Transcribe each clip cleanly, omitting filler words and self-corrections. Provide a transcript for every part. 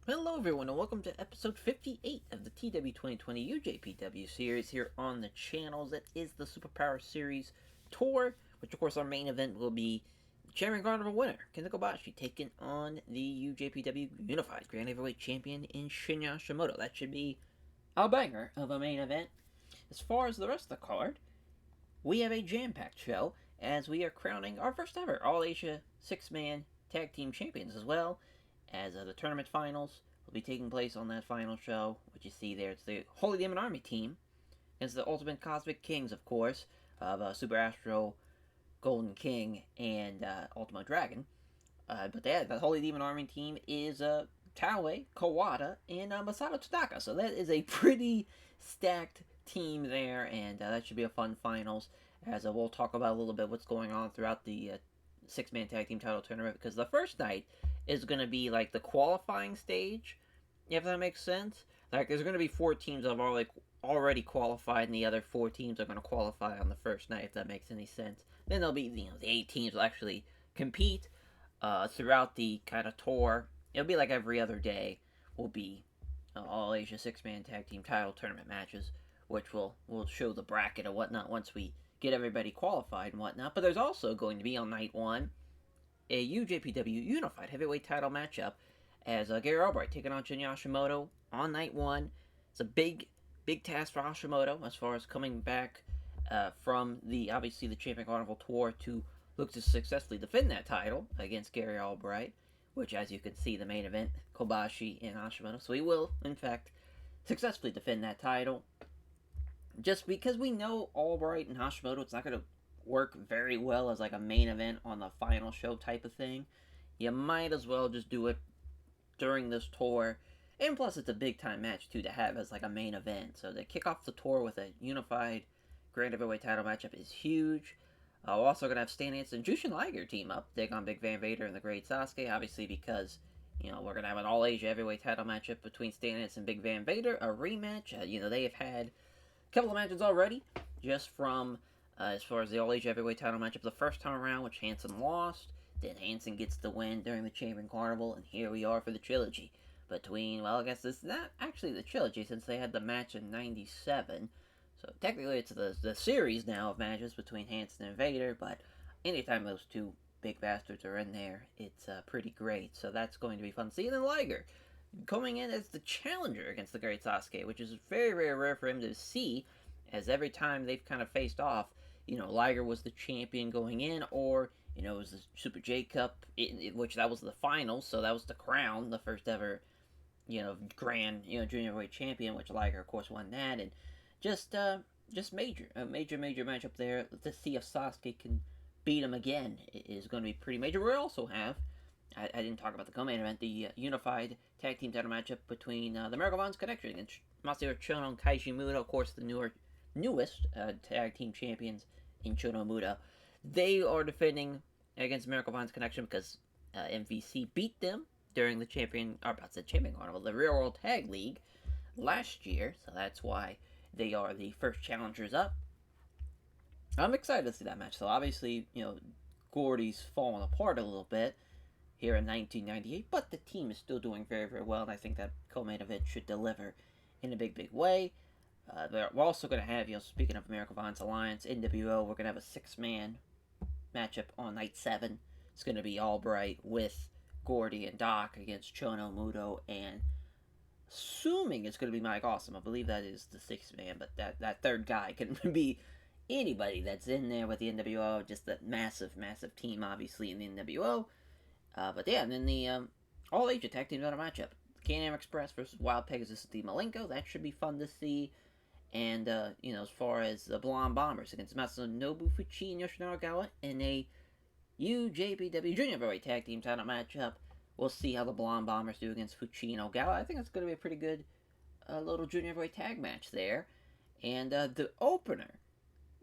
Hello everyone and welcome to episode 58 of the TEW 2020 UJPW series here on the channel. That is the Superpower Series Tour, which of course our main event will be Chairman Carnival winner, Kenta Kobashi, taking on the UJPW Unified Grand Heavyweight Champion in Shinya Shimoto. That should be a banger of a main event. As far as the rest of the card, we have a jam-packed show as we are crowning our first ever All-Asia six-man tag team champions, as well as the tournament finals will be taking place on that final show. What you see there, it's the Holy Demon Army team against the Ultimate Cosmic Kings, of course, of Super Astro, Golden King, and Ultima Dragon. But yeah, the Holy Demon Army team is Taue, Kawada, and Masato Tanaka. So that is a pretty stacked team there, and that should be a fun finals. As we'll talk about a little bit what's going on throughout the six-man tag team title tournament, because the first night is going to be like the qualifying stage, if that makes sense. Like, there's going to be four teams that have already qualified, and the other four teams are going to qualify on the first night, if that makes any sense. Then there'll be, the 8 teams will actually compete throughout the kind of tour. It'll be like every other day will be all Asia six-man tag team title tournament matches, which will show the bracket and whatnot once we get everybody qualified and whatnot. But there's also going to be on night one a UJPW Unified Heavyweight Title matchup as Gary Albright taking on Shinya Hashimoto on night one. It's a big task for Hashimoto as far as coming back from obviously the Champion Carnival Tour to look to successfully defend that title against Gary Albright, which, as you can see, the main event, Kobashi and Hashimoto. So he will, in fact, successfully defend that title. Just because we know Albright and Hashimoto, it's not going to work very well as like a main event on the final show type of thing. You might as well just do it during this tour. And plus, it's a big time match too to have as like a main event. So to kick off the tour with a unified Grand Heavyweight title matchup is huge. We're also going to have Stan Hansen and Jushin Liger team up, take on Big Van Vader and the Great Sasuke, obviously because, we're going to have an All Asia Heavyweight title matchup between Stan Hansen and Big Van Vader, a rematch. They have had a couple of matches already, just from as far as the All Asia Heavyweight title matchup the first time around, which Hansen lost. Then Hansen gets the win during the Champion Carnival, and here we are for the trilogy between, well, I guess it's not actually the trilogy since they had the match in '97. So technically, it's the series now of matches between Hansen and Vader, but anytime those two big bastards are in there, it's pretty great. So that's going to be fun to see. And then Liger coming in as the challenger against the Great Sasuke, which is very, very rare for him to see, as every time they've kind of faced off, Liger was the champion going in, or, it was the Super J Cup, which that was the final, so that was the crown, the first ever, grand, junior heavyweight champion, which Liger, of course, won that, and just a major matchup there. To see if Sasuke can beat him again is going to be pretty major. We also have, I didn't talk about the co-main event, the unified tag team title matchup between the Miracle Bonds Connection against Masahiro Chono and Kaiji Muto, of course, the newest tag team champions in Chono Muto. They are defending against Miracle Bonds Connection because MVC beat them during the Champion Carnival, the Real World Tag League last year, so that's why they are the first challengers up. I'm excited to see that match. So obviously, Gordy's fallen apart a little bit here in 1998, but the team is still doing very, very well, and I think that co-main event should deliver in a big, big way. We're also going to have, speaking of American Violence Alliance, NWO, we're going to have a six-man matchup on night 7. It's going to be Albright with Gordy and Doc against Chono, Muto, and assuming it's going to be Mike Awesome. I believe that is the sixth man, but that third guy can be anybody that's in there with the NWO. Just that massive team, obviously, in the NWO. But yeah, and then the All Asia Tag Team Title matchup. Can-Am Express versus Wild Pegasus and Malenko. That should be fun to see. And, as far as the Blonde Bombers against Masanobu Fuchi and Yoshinari Ogawa in a UJPW Junior Heavyweight Tag Team Title matchup. We'll see how the Blonde Bombers do against Fuchi and Ogawa. I think it's going to be a pretty good little junior heavyweight tag match there. And the opener,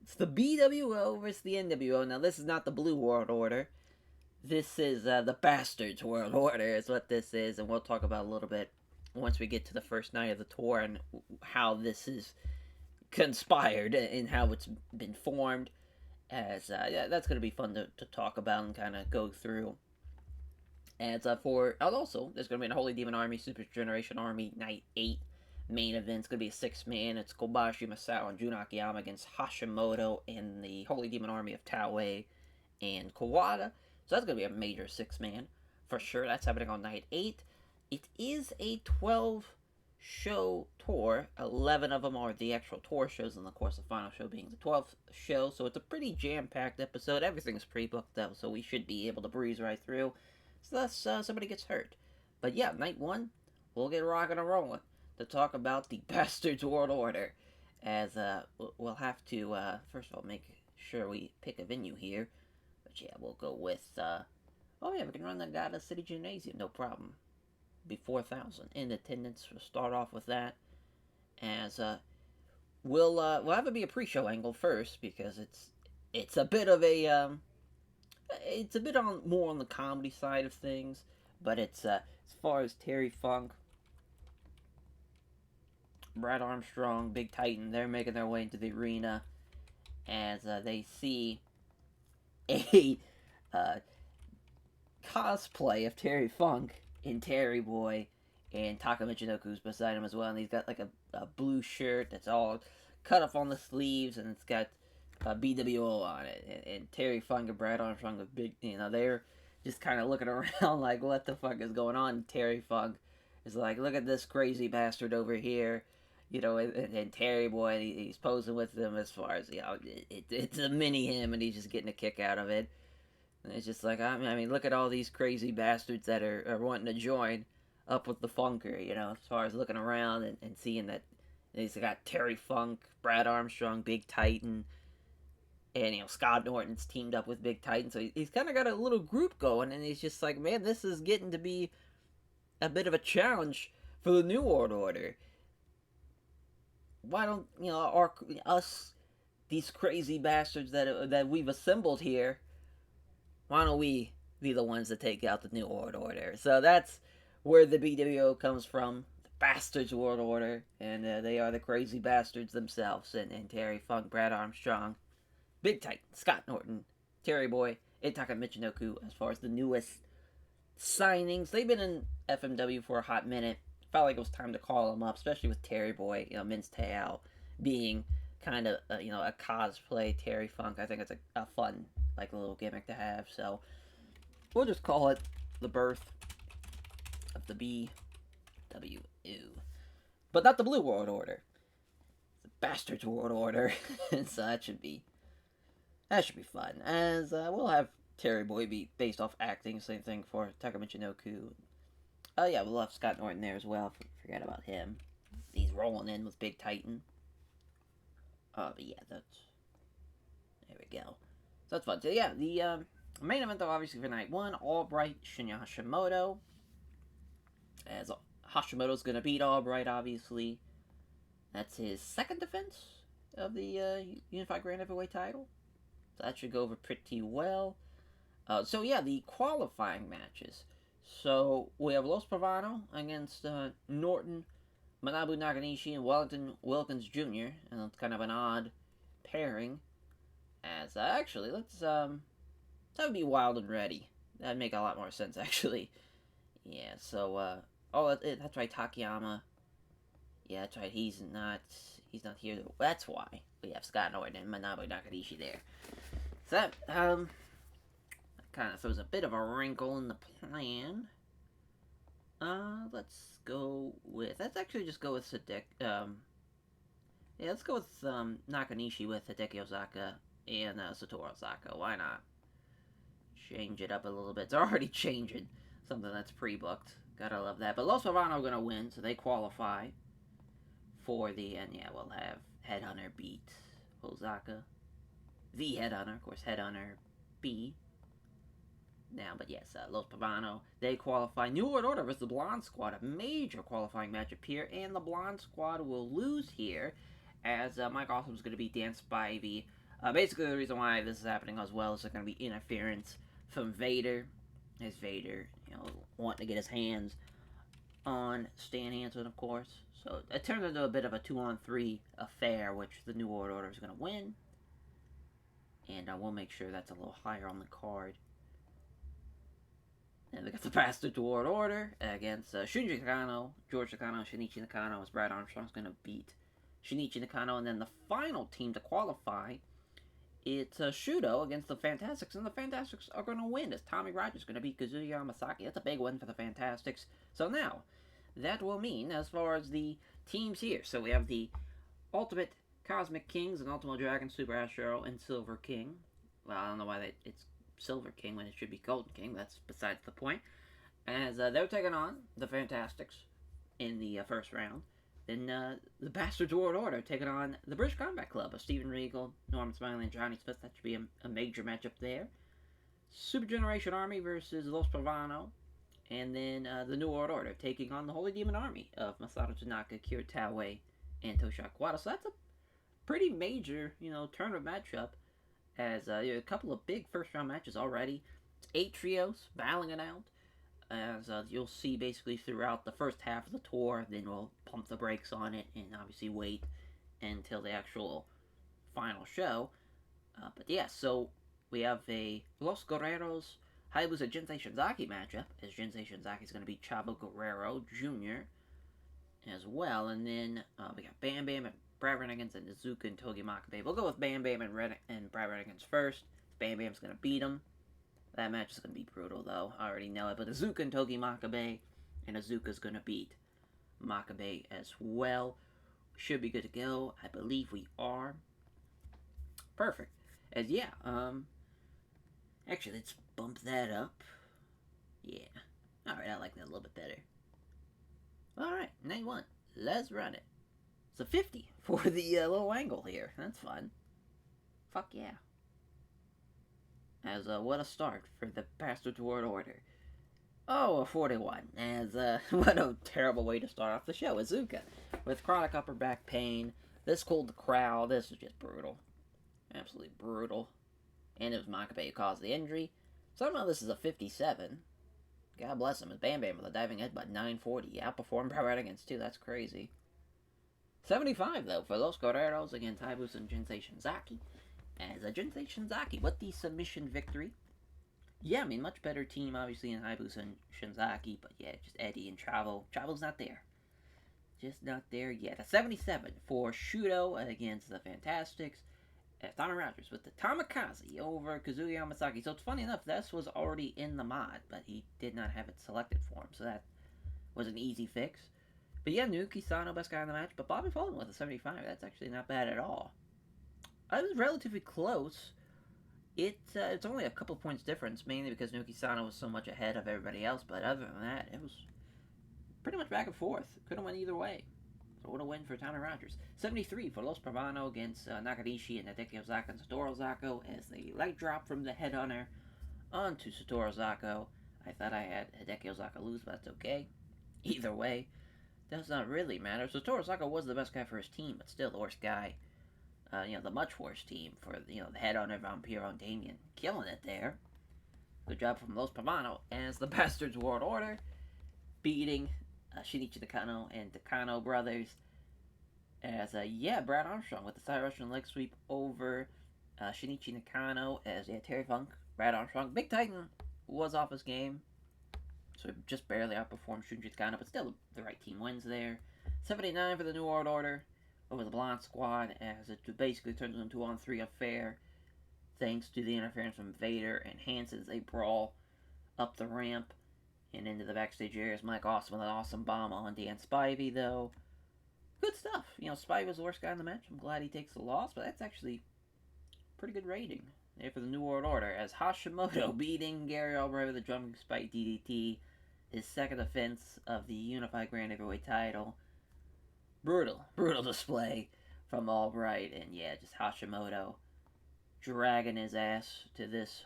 it's the BWO versus the NWO. Now, this is not the Blue World Order. This is the Bastards World Order is what this is. And we'll talk about a little bit once we get to the first night of the tour and how this is conspired and how it's been formed. As that's going to be fun to talk about and kind of go through. And also, there's going to be an Holy Demon Army, Super Generation Army, Night 8 main event. It's going to be a 6-man. It's Kobashi, Masao, and Jun Akiyama against Hashimoto and the Holy Demon Army of TEW and Kawada. So that's going to be a major 6-man for sure. That's happening on Night 8. It is a 12-show tour. 11 of them are the actual tour shows, and of course the final show being the 12th show. So it's a pretty jam-packed episode. Everything's pre-booked though, so we should be able to breeze right through. So unless somebody gets hurt. But yeah, Night 1, we'll get rocking and rolling to talk about the Bastards World Order. As we'll have to, first of all, make sure we pick a venue here. But yeah, we'll go with, oh yeah, we can run the Goddess City Gymnasium, no problem. Be 4,000 in attendance. We'll start off with that. As, we'll have it be a pre-show angle first, because it's a bit of a, it's a bit more on the comedy side of things, but it's as far as Terry Funk, Brad Armstrong, Big Titan, they're making their way into the arena as they see a cosplay of Terry Funk in Terry Boy, and Taka Michinoku's beside him as well, and he's got like a blue shirt that's all cut off on the sleeves, and it's got BWO on it, and Terry Funk and Brad Armstrong with big, they're just kind of looking around like, what the fuck is going on? And Terry Funk is like, look at this crazy bastard over here, and Terry Boy, he's posing with them as far as, it's a mini him, and he's just getting a kick out of it. And it's just like, I mean, look at all these crazy bastards that are wanting to join up with the Funker, as far as looking around and seeing that he's got Terry Funk, Brad Armstrong, Big Titan, and, Scott Norton's teamed up with Big Titan, so he's kind of got a little group going, and he's just like, man, this is getting to be a bit of a challenge for the New World Order. Why don't, us, these crazy bastards that we've assembled here, why don't we be the ones that take out the New World Order? So that's where the BWO comes from, the Bastards World Order, and they are the crazy bastards themselves, and Terry Funk, Brad Armstrong, Big Titan, Scott Norton, Terry Boy, and Taka Michinoku as far as the newest signings. They've been in FMW for a hot minute. Felt like it was time to call them up, especially with Terry Boy, Min's Tao being kind of, a cosplay Terry Funk. I think it's a fun, like, a little gimmick to have. So we'll just call it the birth of the BWO. But not the Blue World Order. The Bastards World Order. So that should be fun. As we'll have Terry Boy be based off acting. Same thing for Taka Michinoku. Oh yeah, we'll have Scott Norton there as well. Forget about him. He's rolling in with Big Titan. But yeah, there we go. So that's fun. So yeah, the main event though, obviously for Night 1, Albright, Shinya Hashimoto. As Hashimoto's gonna beat Albright, obviously. That's his second defense of the Unified Grand Heavyweight title. So that should go over pretty well. So yeah, the qualifying matches. So we have Los Pavano against Norton, Manabu Nakanishi, and Wellington Wilkins Jr. And it's kind of an odd pairing. As actually, that would be Wild and Ready. That'd make a lot more sense, actually. Yeah. So that's right, Takayama. Yeah, that's right. He's not here. That's why we have Scott Norton and Manabu Nakanishi there. So that kind of throws a bit of a wrinkle in the plan. Let's actually just go with Sadek. Let's go with Nakanishi with Hideki Osaka and Satoru Osaka. Why not? Change it up a little bit. It's already changing something that's pre-booked. Gotta love that. But Los Pavano are gonna win, so they qualify for the. And yeah, we'll have Headhunter beat Osaka. The Headhunter, of course. Headhunter B. Now, but yes, Los Pavano, they qualify. New World Order versus the Blonde Squad, a major qualifying matchup here, and the Blonde Squad will lose here, as Mike Awesome's going to be Dan Spivey. Basically, the reason why this is happening as well is there's going to be interference from Vader, as Vader, wanting to get his hands on Stan Hansen, of course. So it turns into a bit of a 2-on-3 affair, which the New World Order is going to win, and we'll make sure that's a little higher on the card. And we got the Bastard Toward Order against Shinji Nakano, George Nakano, Shinichi Nakano, as Brad Armstrong's going to beat Shinichi Nakano. And then the final team to qualify, it's Shudo against the Fantastics, and the Fantastics are going to win as Tommy Rogers is going to beat Kazuya Yamasaki. That's a big win for the Fantastics. So now, that will mean, as far as the teams here, so we have the Ultimate Cosmic Kings and Ultimate Dragon, Super Astro, and Silver King. Well, I don't know why it's Silver King when it should be Golden King. That's besides the point. As they're taking on the Fantastics in the first round. Then the Bastard Toward Order taking on the British Combat Club of Steven Regal, Norman Smiley, and Johnny Smith. That should be a major matchup there. Super Generation Army versus Los Pavano. And then the New World Order taking on the Holy Demon Army of Masato Tanaka, Kira Taue, and Tosha Kawada. So that's a pretty major, tournament matchup. As a couple of big first-round matches already. It's 8 trios battling it out. As you'll see basically throughout the first half of the tour, then we'll pump the brakes on it and obviously wait until the actual final show. But yeah, so we have a Los Guerreros Hayabusa Jinsei Shinzaki matchup, as Jinsei Shinzaki is going to beat Chavo Guerrero Jr. as well. And then we got Bam Bam and Brad Renegans and Izuka and Togi Makabe. We'll go with Bam Bam and Brad Renegans first. Bam Bam's going to beat him. That match is going to be brutal, though. I already know it. But Izuka and Togi Makabe, and Izuka's going to beat Makabe as well. Should be good to go. I believe we are. Perfect. As yeah, actually, let's bump that up. Yeah. Alright, I like that a little bit better. Alright, 91. Let's run it. It's a 50 for the little angle here. That's fun. Fuck yeah. As what a start for the Bastard Toward Order. Oh, a 41. As what a terrible way to start off the show. Izuka with chronic upper back pain. This cooled the crowd. This was just brutal. Absolutely brutal. And it was Makabe who caused the injury. Somehow this is a 57. God bless him. It's Bam Bam with a diving headbutt. 940. Outperformed Brad against 2. That's crazy. 75 though for Los Guerreros against Hayabusa and Jinsei Shinzaki. As a Jinsei Shinzaki with the submission victory. Yeah, I mean, much better team, obviously, in Hayabusa and Shinzaki. But yeah, just Eddie and Chavo. Chavo's not there. Just not there yet. A 77 for Shudo against the Fantastics. Tommy Rogers with the Tamikaze over Kazuya Yamasaki. So it's funny enough, this was already in the mod, but he did not have it selected for him. So that was an easy fix. But yeah, Naoki Sano, best guy in the match. But Bobby Fulton with a 75. That's actually not bad at all. It was relatively close. It's only a couple points difference, mainly because Naoki Sano was so much ahead of everybody else. But other than that, it was pretty much back and forth. Could have went either way. So what a win for Tommy Rogers. 73 for Los Pavano against Nakanishi and Hideki Ozaka and Satoru Ozako as the leg drop from the headhunter onto Satoru Ozako. I thought I had Hideki Ozaka lose, but that's okay. Either way, does not really matter. Satoru Ozako was the best guy for his team, but still the worst guy. The much worse team for, the headhunter Vampiro and Damien. Killing it there. Good job from Los Pavano as the Bastards World Order beating Shinichi Nakano and Nakano brothers. As, Brad Armstrong with the side Russian leg sweep over Shinichi Nakano as, Terry Funk, Brad Armstrong. Big Titan was off his game, so he just barely outperformed Shinichi Nakano, but still the right team wins there. 79 for the New World Order over the Blonde Squad as it basically turns into an 2-on-3 affair thanks to the interference from Vader and Hanson as they brawl up the ramp and into the backstage areas. Mike Awesome with an awesome bomb on Dan Spivey, though. Good stuff. Spivey was the worst guy in the match. I'm glad he takes the loss, but that's actually pretty good rating there for the New World Order. As Hashimoto beating Gary Albright with a jumping spike DDT. His second defense of the Unified Grand Heavyweight title. Brutal display from Albright. And yeah, just Hashimoto dragging his ass to this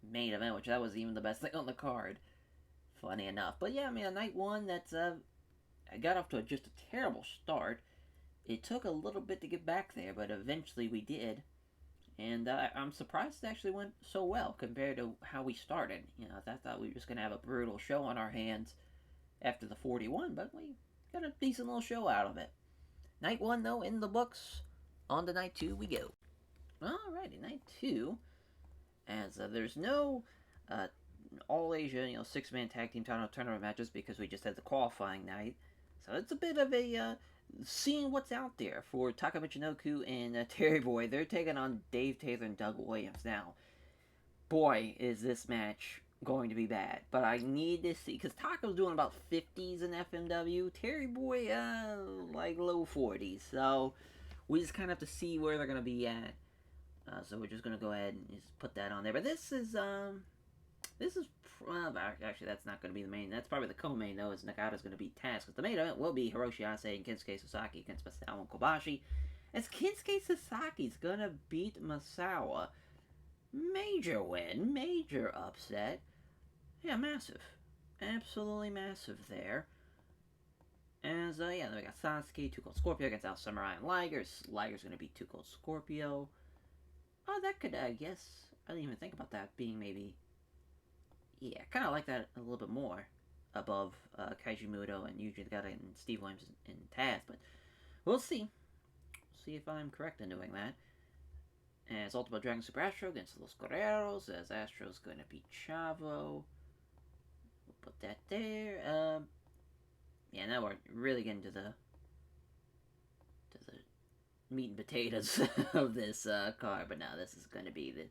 main event, which that was even the best thing on the card. Funny enough. But yeah, I mean, a night one that's, I got off to just a terrible start. It took a little bit to get back there, but eventually we did. And I'm surprised it actually went so well compared to how we started. I thought we were just going to have a brutal show on our hands after the 41, but we got a decent little show out of it. Night one, though, in the books. On to night two we go. Alrighty, night two. As there's no All Asia, 6-man tag team title tournament matches because we just had the qualifying night. So it's a bit of a seeing what's out there for Taka Michinoku and Terry Boy. They're taking on Dave Taylor and Doug Williams now. Boy, is this match going to be bad. But I need to see, because Taka's doing about 50s in FMW. Terry Boy, like low 40s. So we just kind of have to see where they're going to be at. So we're just going to go ahead and just put that on there. But this is actually, that's not going to be the main. That's probably the co-main, though, as Nagata's going to beat Taz. Because the main event will be Hiroshi Ase and Kensuke Sasaki against Masawa and Kobashi. As Kensuke Sasaki's going to beat Masawa. Major win, major upset. Yeah, massive. Absolutely massive there. As, then we got Sasuke, Too Cold Scorpio against Al Samurai and Liger. Liger's going to beat Too Cold Scorpio. Oh, that could, I guess, I didn't even think about that being maybe, yeah, kind of like that a little bit more above Kaiji Muto and Yuji Nagata and Steve Williams and Taz, but we'll see. See if I'm correct in doing that. As Ultimate Dragon Super Astro against Los Guerreros, as Astro's going to beat Chavo. We'll put that there. Yeah, now we're really getting to the meat and potatoes of this card, but now this is going to be the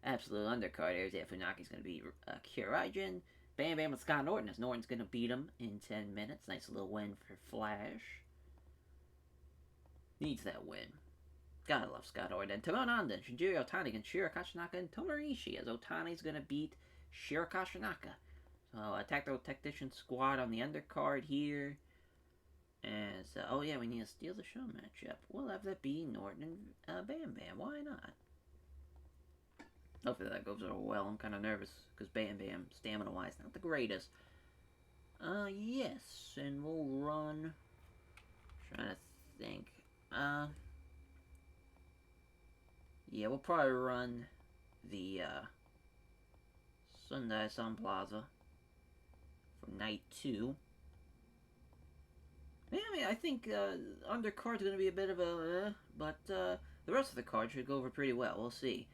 absolute undercard here. Yeah, Funaki's going to be Kyoraijin. Bam Bam with Scott Norton, as Norton's going to beat him in 10 minutes. Nice little win for Flash. Needs that win. Gotta love Scott Norton. And Tomonanda and Shinjiro Otani against Shiro Kashinaka and Tomoishi, as Otani's going to beat Shiro Kashinaka. So, a Tactical Tactician squad on the undercard here. As, oh yeah, we need a Steal the Show matchup. We'll have that be Norton and Bam Bam. Why not? Hopefully that goes over well. I'm kind of nervous because Bam Bam, stamina-wise, not the greatest. Yes, and we'll run. Trying to think. Yeah, we'll probably run the Sundai Sun Plaza from night 2. Yeah, I mean, I think undercard's going to be a bit of a, but the rest of the card should go over pretty well. We'll see.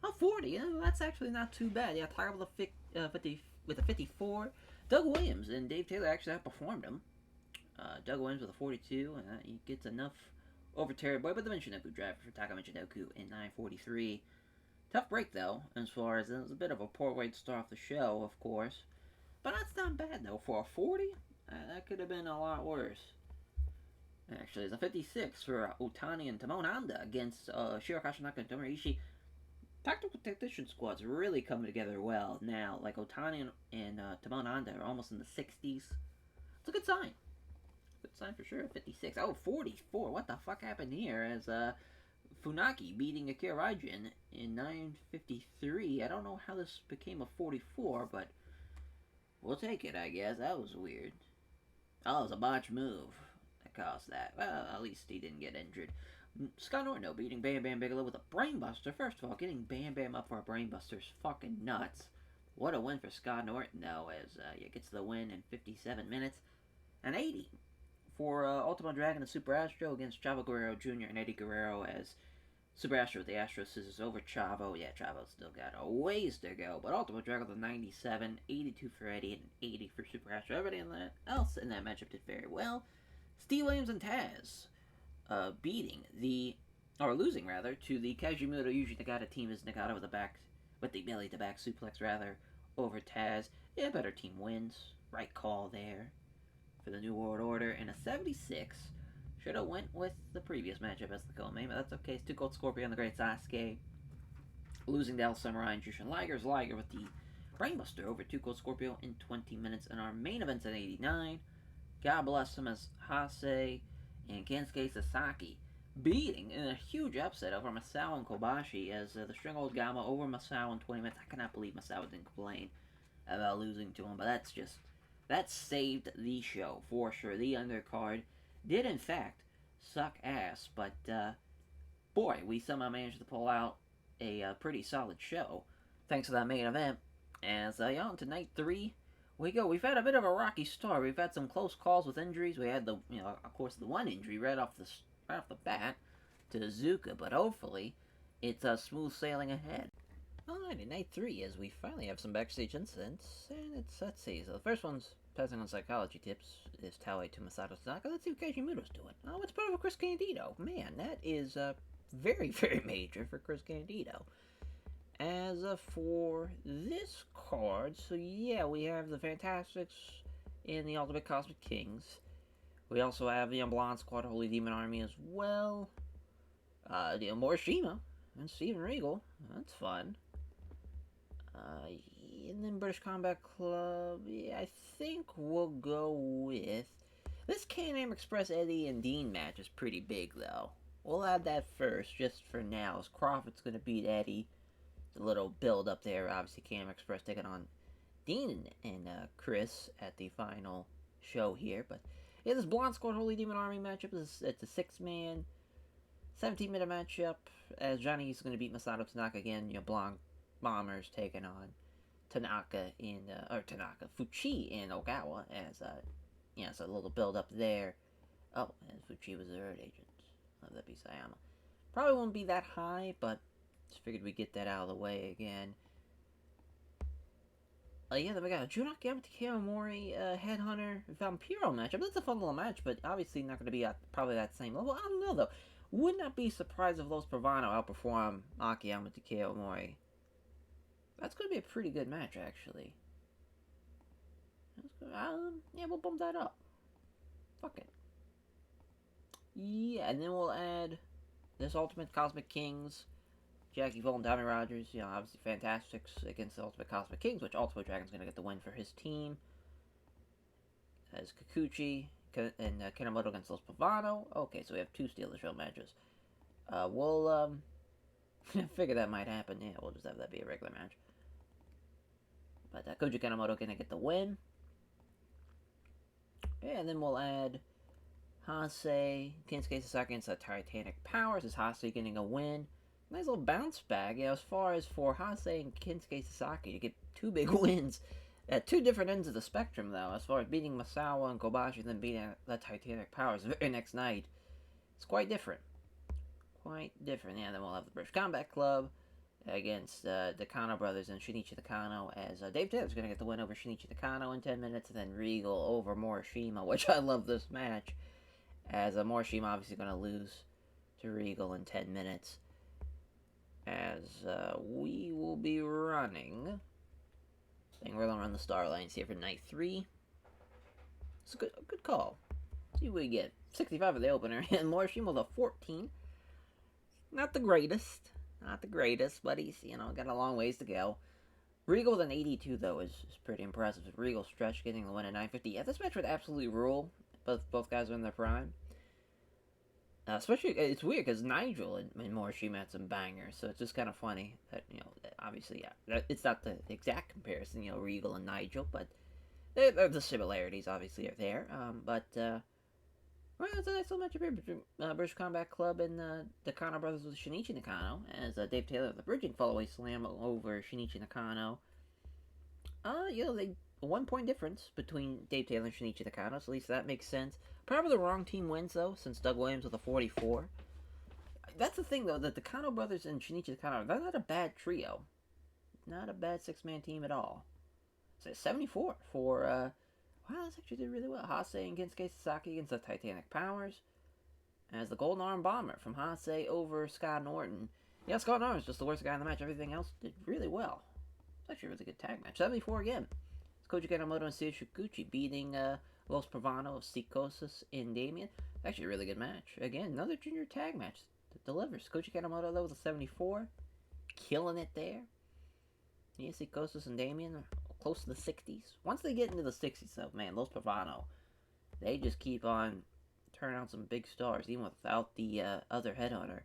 Oh, 40, yeah, that's actually not too bad. Yeah, Tiger with a 54. Doug Williams and Dave Taylor actually outperformed him. Doug Williams with a 42, and he gets enough over Terry Boy, but the Michinoku driver for Taka Michinoku in 9:43. Tough break, though, as far as it was a bit of a poor way to start off the show, of course. But that's not bad, though. For a 40, that could have been a lot worse. Actually, it's a 56 for Otani and Tomonanda against Shiro Kashinaka and Tomoishi. Tactical Tactician squad's really coming together well now. Like, Otani and Tomonanda are almost in the 60s. It's a good sign. Good sign for sure. 56. Oh, 44. What the fuck happened here? As Funaki beating Akira Raijin in 9:53. I don't know how this became a 44, but we'll take it, I guess. That was weird. Oh, it was a botch move that caused that. Well, at least he didn't get injured. Scott Norton beating Bam Bam Bigelow with a brainbuster. First of all, getting Bam Bam up for a brainbuster is fucking nuts. What a win for Scott Norton, though, as he gets the win in 57 minutes. And 80 for Ultimate Dragon and Super Astro against Chavo Guerrero Jr. and Eddie Guerrero, as Super Astro with the Astro Scissors over Chavo. Yeah, Chavo's still got a ways to go, but Ultimate Dragon with a 97, 82 for Eddie, and 80 for Super Astro. Everybody else in that matchup did very well. Steve Williams and Taz losing rather, to the Kaiji Muto Yuji Nagata team, as Nagata with the belly to back suplex rather, over Taz. Yeah, better team wins. Right call there for the New World Order. And a 76. Should have went with the previous matchup as the co-main, but that's okay. It's Too Cold Scorpio and the Great Sasuke losing to El Samurai and Jushin Liger's Liger with the brainbuster over Too Cold Scorpio in 20 minutes. And our main event's at 89. God bless him, as Hase and Kensuke Sasaki beating in a huge upset over Masawa and Kobashi, as the String Old Gama over Masawa in 20 minutes. I cannot believe Masawa didn't complain about losing to him, but that saved the show for sure. The undercard did in fact suck ass, but boy, we somehow managed to pull out a pretty solid show thanks to that main event. As on to night 3 we go. We've had a bit of a rocky start. We've had some close calls with injuries. We had of course, the one injury right off the bat to Azuka, but hopefully it's smooth sailing ahead. Alrighty, night 3, as we finally have some backstage incidents, and let's see, so the first one's passing on psychology tips, is Taue to Masato Tanaka. Let's see what Kajimuto's doing. Oh, it's part of Chris Candido. Man, that is, very, very major for Chris Candido. As for this card, so yeah, we have the Fantastics in the Ultimate Cosmic Kings. We also have the Blonde Squad Holy Demon Army as well. Morishima and Steven Regal. That's fun. And then British Combat Club. Yeah, I think we'll go with this Can-Am Express Eddie and Dean match is pretty big though. We'll add that first, just for now. As Crawford's gonna beat Eddie. It's a little build up there. Obviously, Can-Am Express taking on Dean and Chris at the final show here. But yeah, this Blonde Squad Holy Demon Army matchup is it's a 6-man, 17-minute matchup. As Johnny is going to beat Masato Tanaka again. Blonde Bombers taking on Tanaka Fuchi in Ogawa as it's a little build up there. Oh, and Fuchi was the road agent of the Bisayama. Probably won't be that high, but just figured we'd get that out of the way again. Then we got a Junaki Yamata Kiyomori Headhunter Vampiro matchup. That's a fun little match, but obviously not going to be at probably that same level. I don't know though. Would not be surprised if Los Pravano outperform Akiyama to Kiyomori. That's going to be a pretty good match, actually. Yeah, we'll bump that up. Fuck it. Yeah, and then we'll add this Ultimate Cosmic Kings. Jackie Vole and Tommy Rogers, obviously Fantastics against the Ultimate Cosmic Kings, which Ultimate Dragon's going to get the win for his team. As Kikuchi and Kenomoto against Los Pavano. Okay, so we have 2 Steal the Show matches. We'll figure that might happen. Yeah, we'll just have that be a regular match. But Koji Kenomoto going to get the win. Yeah, and then we'll add Hase, Kinsuke Sasaki against the Titanic Powers. Is Hase getting a win? Nice little bounce back. As far as for Hase and Kinsuke Sasaki, you get 2 big wins at 2 different ends of the spectrum, though. As far as beating Masawa and Kobashi, and then beating the Titanic Powers the very next night, it's quite different. Quite different. Yeah, then we'll have the British Combat Club against the Kano brothers and Shinichi Nakano, as Dave Taylor's going to get the win over Shinichi Nakano in 10 minutes, and then Regal over Morishima, which I love this match, as Morishima obviously going to lose to Regal in 10 minutes. As we will be running, I think we're going to run the Star Lines here for night 3. It's a good call. See what we get. 65 of the opener, and Morishima with a 14. Not the greatest, but he's, got a long ways to go. Regal with an 82, though, is pretty impressive. Regal stretch getting the win at 950. Yeah, this match would absolutely rule. Both guys are in their prime. Especially, it's weird because Nigel and Morishima had some bangers, so it's just kind of funny that, obviously, yeah, it's not the exact comparison, Regal and Nigel, but the similarities obviously are there. Well, it's a nice little matchup here between British Combat Club and the Kano brothers with Shinichi Nakano, as Dave Taylor with the bridging fallaway slam over Shinichi Nakano. They 1 point difference between Dave Taylor and Shinichi Nakano, so at least that makes sense. Probably the wrong team wins, though, since Doug Williams with a 44. That's the thing, though, that the Kano brothers and Shinichi Nakano, they're not a bad trio. Not a bad 6-man team at all. So 74 for, wow, this actually did really well. Hase and Kinsuke Sasaki against the Titanic Powers. As the Golden Arm Bomber from Hase over Scott Norton. Yeah, Scott Norton's just the worst guy in the match. Everything else did really well. It's actually a really good tag match. 74 again. It's Koji Kenomoto and Seiya Shikuchi beating Los Pravano of Psicosis and Damien. It's actually a really good match. Again, another junior tag match that delivers. Koji Kenomoto, though, with a 74. Killing it there. Yeah, Psicosis and Damien are close to the 60s. Once they get into the 60s, though, man, Los Pravano, they just keep on turning out some big stars, even without the other headhunter.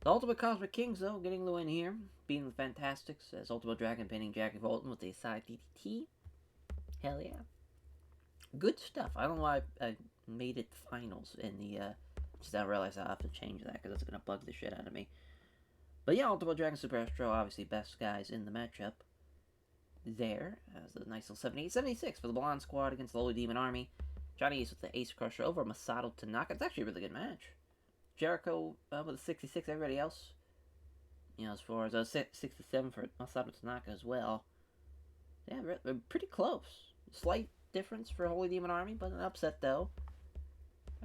The Ultimate Cosmic Kings, though, getting the win here, beating the Fantastics, as Ultimate Dragon pinning Jackie Bolton with the side DDT. Hell yeah. Good stuff. I don't know why I made it finals in the, just now realize I have to change that, because that's going to bug the shit out of me. But yeah, Ultimate Dragon Super Astro, obviously best guys in the matchup. There, as a nice little 78-76 for the Blonde Squad against the Holy Demon Army. Johnny Ace with the Ace Crusher over Masato Tanaka. It's actually a really good match. Jericho with a 66, everybody else as far as 67 for Masato Tanaka as well. Yeah, they're pretty close. Slight difference for Holy Demon Army, but an upset though.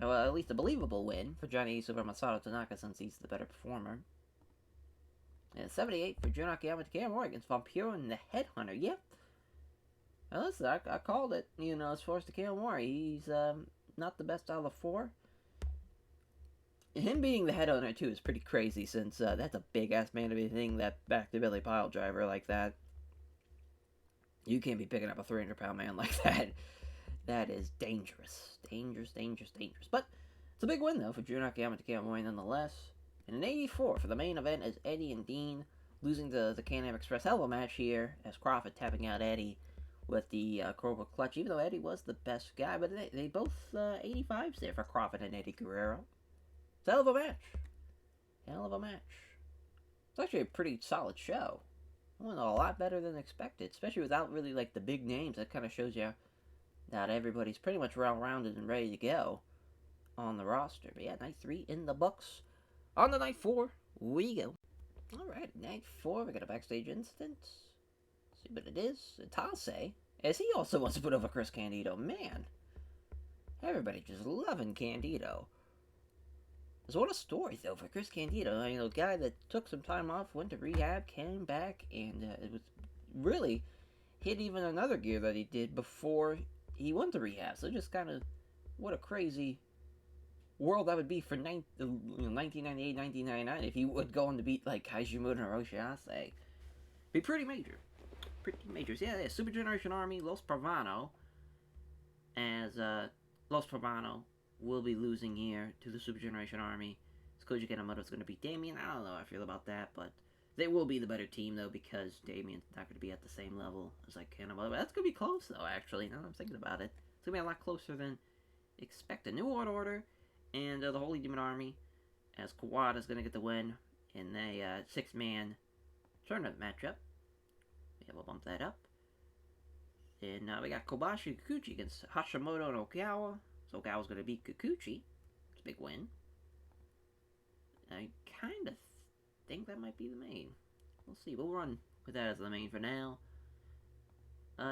Well, at least a believable win for Johnny Ace over Masato Tanaka since he's the better performer. And 78 for Jun Akiyama Takayama against Vampiro and the Headhunter. Yep. Now listen, I called it, as far as Takayama. He's not the best out of the four. Him being the Headhunter, too, is pretty crazy since that's a big-ass man-to-be thing, that back-to-belly pile driver like that. You can't be picking up a 300-pound man like that. That is dangerous. Dangerous. But it's a big win, though, for Jun Akiyama Takayama nonetheless. And an 84 for the main event is Eddie and Dean losing to the Can-Am Express. Hell of a match here as Crawford tapping out Eddie with the Cobra Clutch, even though Eddie was the best guy. But they both 85s there for Crawford and Eddie Guerrero. It's a hell of a match. It's actually a pretty solid show. It went a lot better than expected, especially without really the big names. That kind of shows you that everybody's pretty much well-rounded and ready to go on the roster. But yeah, night 3 in the books. On to night 4, we go. Alright, night 4, we got a backstage incident. See what it is. Itase, as he also wants to put over Chris Candido. Man, everybody just loving Candido. So what a story, though, for Chris Candido. A guy that took some time off, went to rehab, came back, and it was really hit even another gear that he did before he went to rehab. So just kind of, what a crazy world that would be for 1998, 1999 if he would go on to beat Kaijimura and Hiroshi. Be pretty major. Yeah, Super Generation Army, Los Parvano, as Los Parvano will be losing here to the Super Generation Army. Koji Kanemoto's going to beat Damien. I don't know how I feel about that, but they will be the better team, though, because Damien's not going to be at the same level as Kanemoto. But that's going to be close, though, actually, now that I'm thinking about it. It's going to be a lot closer than expected. New World Order and the Holy Demon Army, as Kawada's going to get the win in a 6-man tournament matchup. Yeah, we'll bump that up. And we got Kobashi and Kikuchi against Hashimoto and Okawa. So Okawa's going to beat Kikuchi. It's a big win. I kind of think that might be the main. We'll see. We'll run with that as the main for now.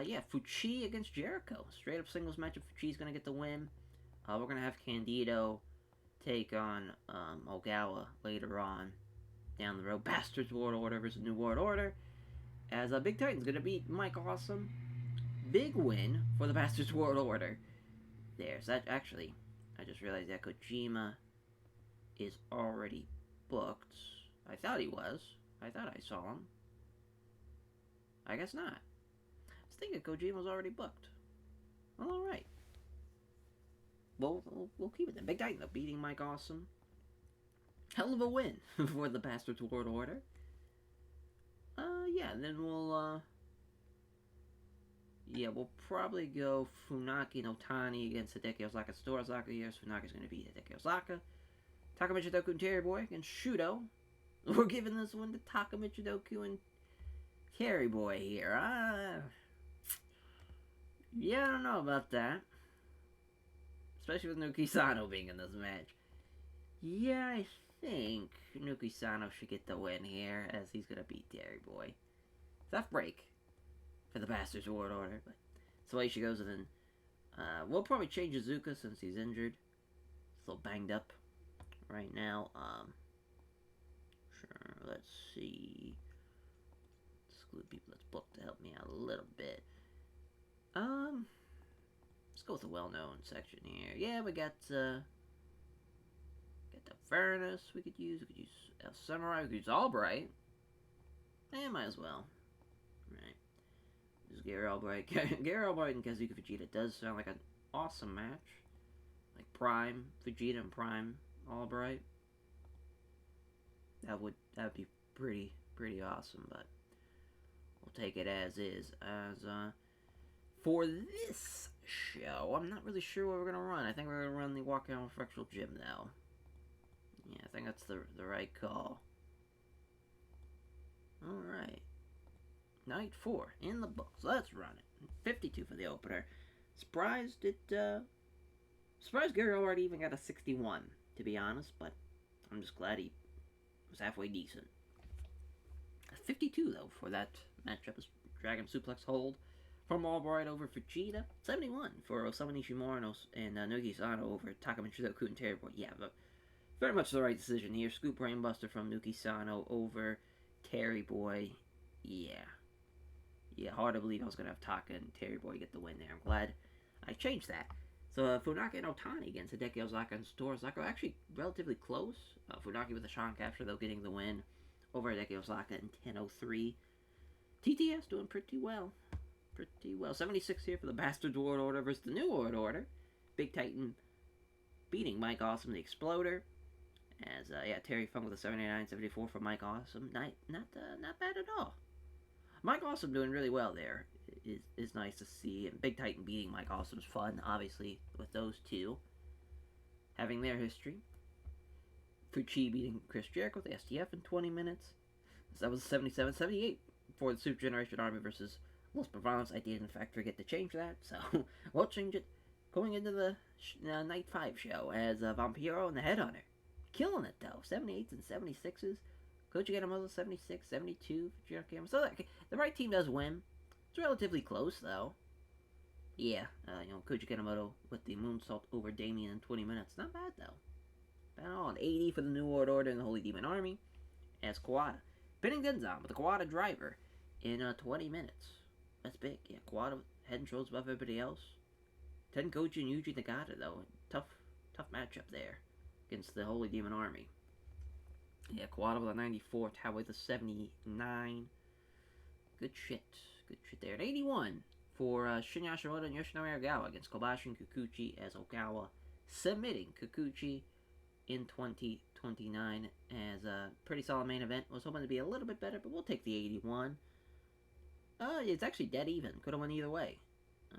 Yeah, Fuchi against Jericho. Straight up singles matchup. Fuchi's going to get the win. We're going to have Candido take on Ogawa later on down the road. Bastards World Order versus New World Order. As Big Titan's going to beat Mike Awesome. Big win for the Bastards World Order. There. So that, actually, I just realized that Kojima is already booked. I thought he was. I thought I saw him. I guess not. I was thinking Kojima was already booked. Well, alright. We'll keep it then. Big Titan, though, beating Mike Awesome. Hell of a win for the Bastards World Order. Yeah, and then we'll probably go Funaki and Otani against Hideki Osaka. Osaka here. Funaki's going to beat Hideki Osaka. Taka Michinoku and Terry Boy against Shudo. We're giving this one to Taka Michinoku and Terry Boy here. Yeah, I don't know about that. Especially with Nuki Sano being in this match. Yeah, I think Nuki Sano should get the win here, as he's going to beat Terry Boy. Tough break for the Bastards World Order, but that's the way she goes. And then we'll probably change Izuka since he's injured. He's a little banged up right now. Sure, let's see. Exclude people that's booked to help me out a little bit. Let's go with a well-known section here. Yeah, we got the Furnace we could use. We could use El Samurai. We could use Albright. Might as well. Right. Just Gary Albright. Gary Albright and Kazuka Vegeta does sound like an awesome match. Like Prime Vegeta and Prime Albright. That would be pretty awesome, but we'll take it as is. For this show, I'm not really sure what we're gonna run. I think we're gonna run the Walkout Fractional Gym now. Yeah, I think that's the right call. Alright. Night 4 in the books. Let's run it. 52 for the opener. Surprised Gary already even got a 61, to be honest, but I'm just glad he was halfway decent. 52 though for that matchup. Is Dragon Suplex hold from Albright over Fujita. 71 for Osamu Nishimura and Nogi Sano over Taka Michinoku and Terry Boy. Yeah, but very much the right decision here. Scoop Brainbuster from Nuki Sano over Terry Boy. Yeah, hard to believe I was going to have Taka and Terry Boy get the win there. I'm glad I changed that. So Funaki and Otani against Hideki Ozaka and Satoru Ozaka actually relatively close. Funaki with a shot capture, though, getting the win over Hideki Ozaka in 10:03. TTS doing pretty well. 76 here for the Bastards World Order versus the New World Order. Big Titan beating Mike Awesome, the Exploder. As Terry Funk with a 79-74 for Mike Awesome. Not bad at all. Mike Awesome doing really well there. Is nice to see. And Big Titan beating Mike Awesome's fun, obviously, with those two having their history. Fuchi beating Chris Jericho with the STF in 20 minutes. So that was 77-78 for the Super Generation Army versus Los Bravos. I did, in fact, forget to change that, so we'll change it going into the Night 5 show as Vampiro and the Headhunter. Killing it, though. 78s and 76s. Koji Yamamoto 76, 72 for Jericho. So the right team does win. It's relatively close, though. Yeah, Koji Yamamoto with the moonsault over Damien in 20 minutes. Not bad, though. Bad at all. An 80 for the New World Order and the Holy Demon Army as Kawada. Pinning Denzon with the Kawada driver in 20 minutes. That's big. Yeah, Kawada head and shoulders above everybody else. Tenkoji and Yuji Nagata, though. Tough matchup there against the Holy Demon Army. Yeah, Kawada with a 94, Tao with a 79. Good shit there. An 81 for Shinya Hashimoto and Yoshinori Ogawa against Kobashi and Kikuchi as Ogawa submitting Kikuchi in 2029 as a pretty solid main event. Was hoping to be a little bit better, but we'll take the 81. It's actually dead even. Could have went either way.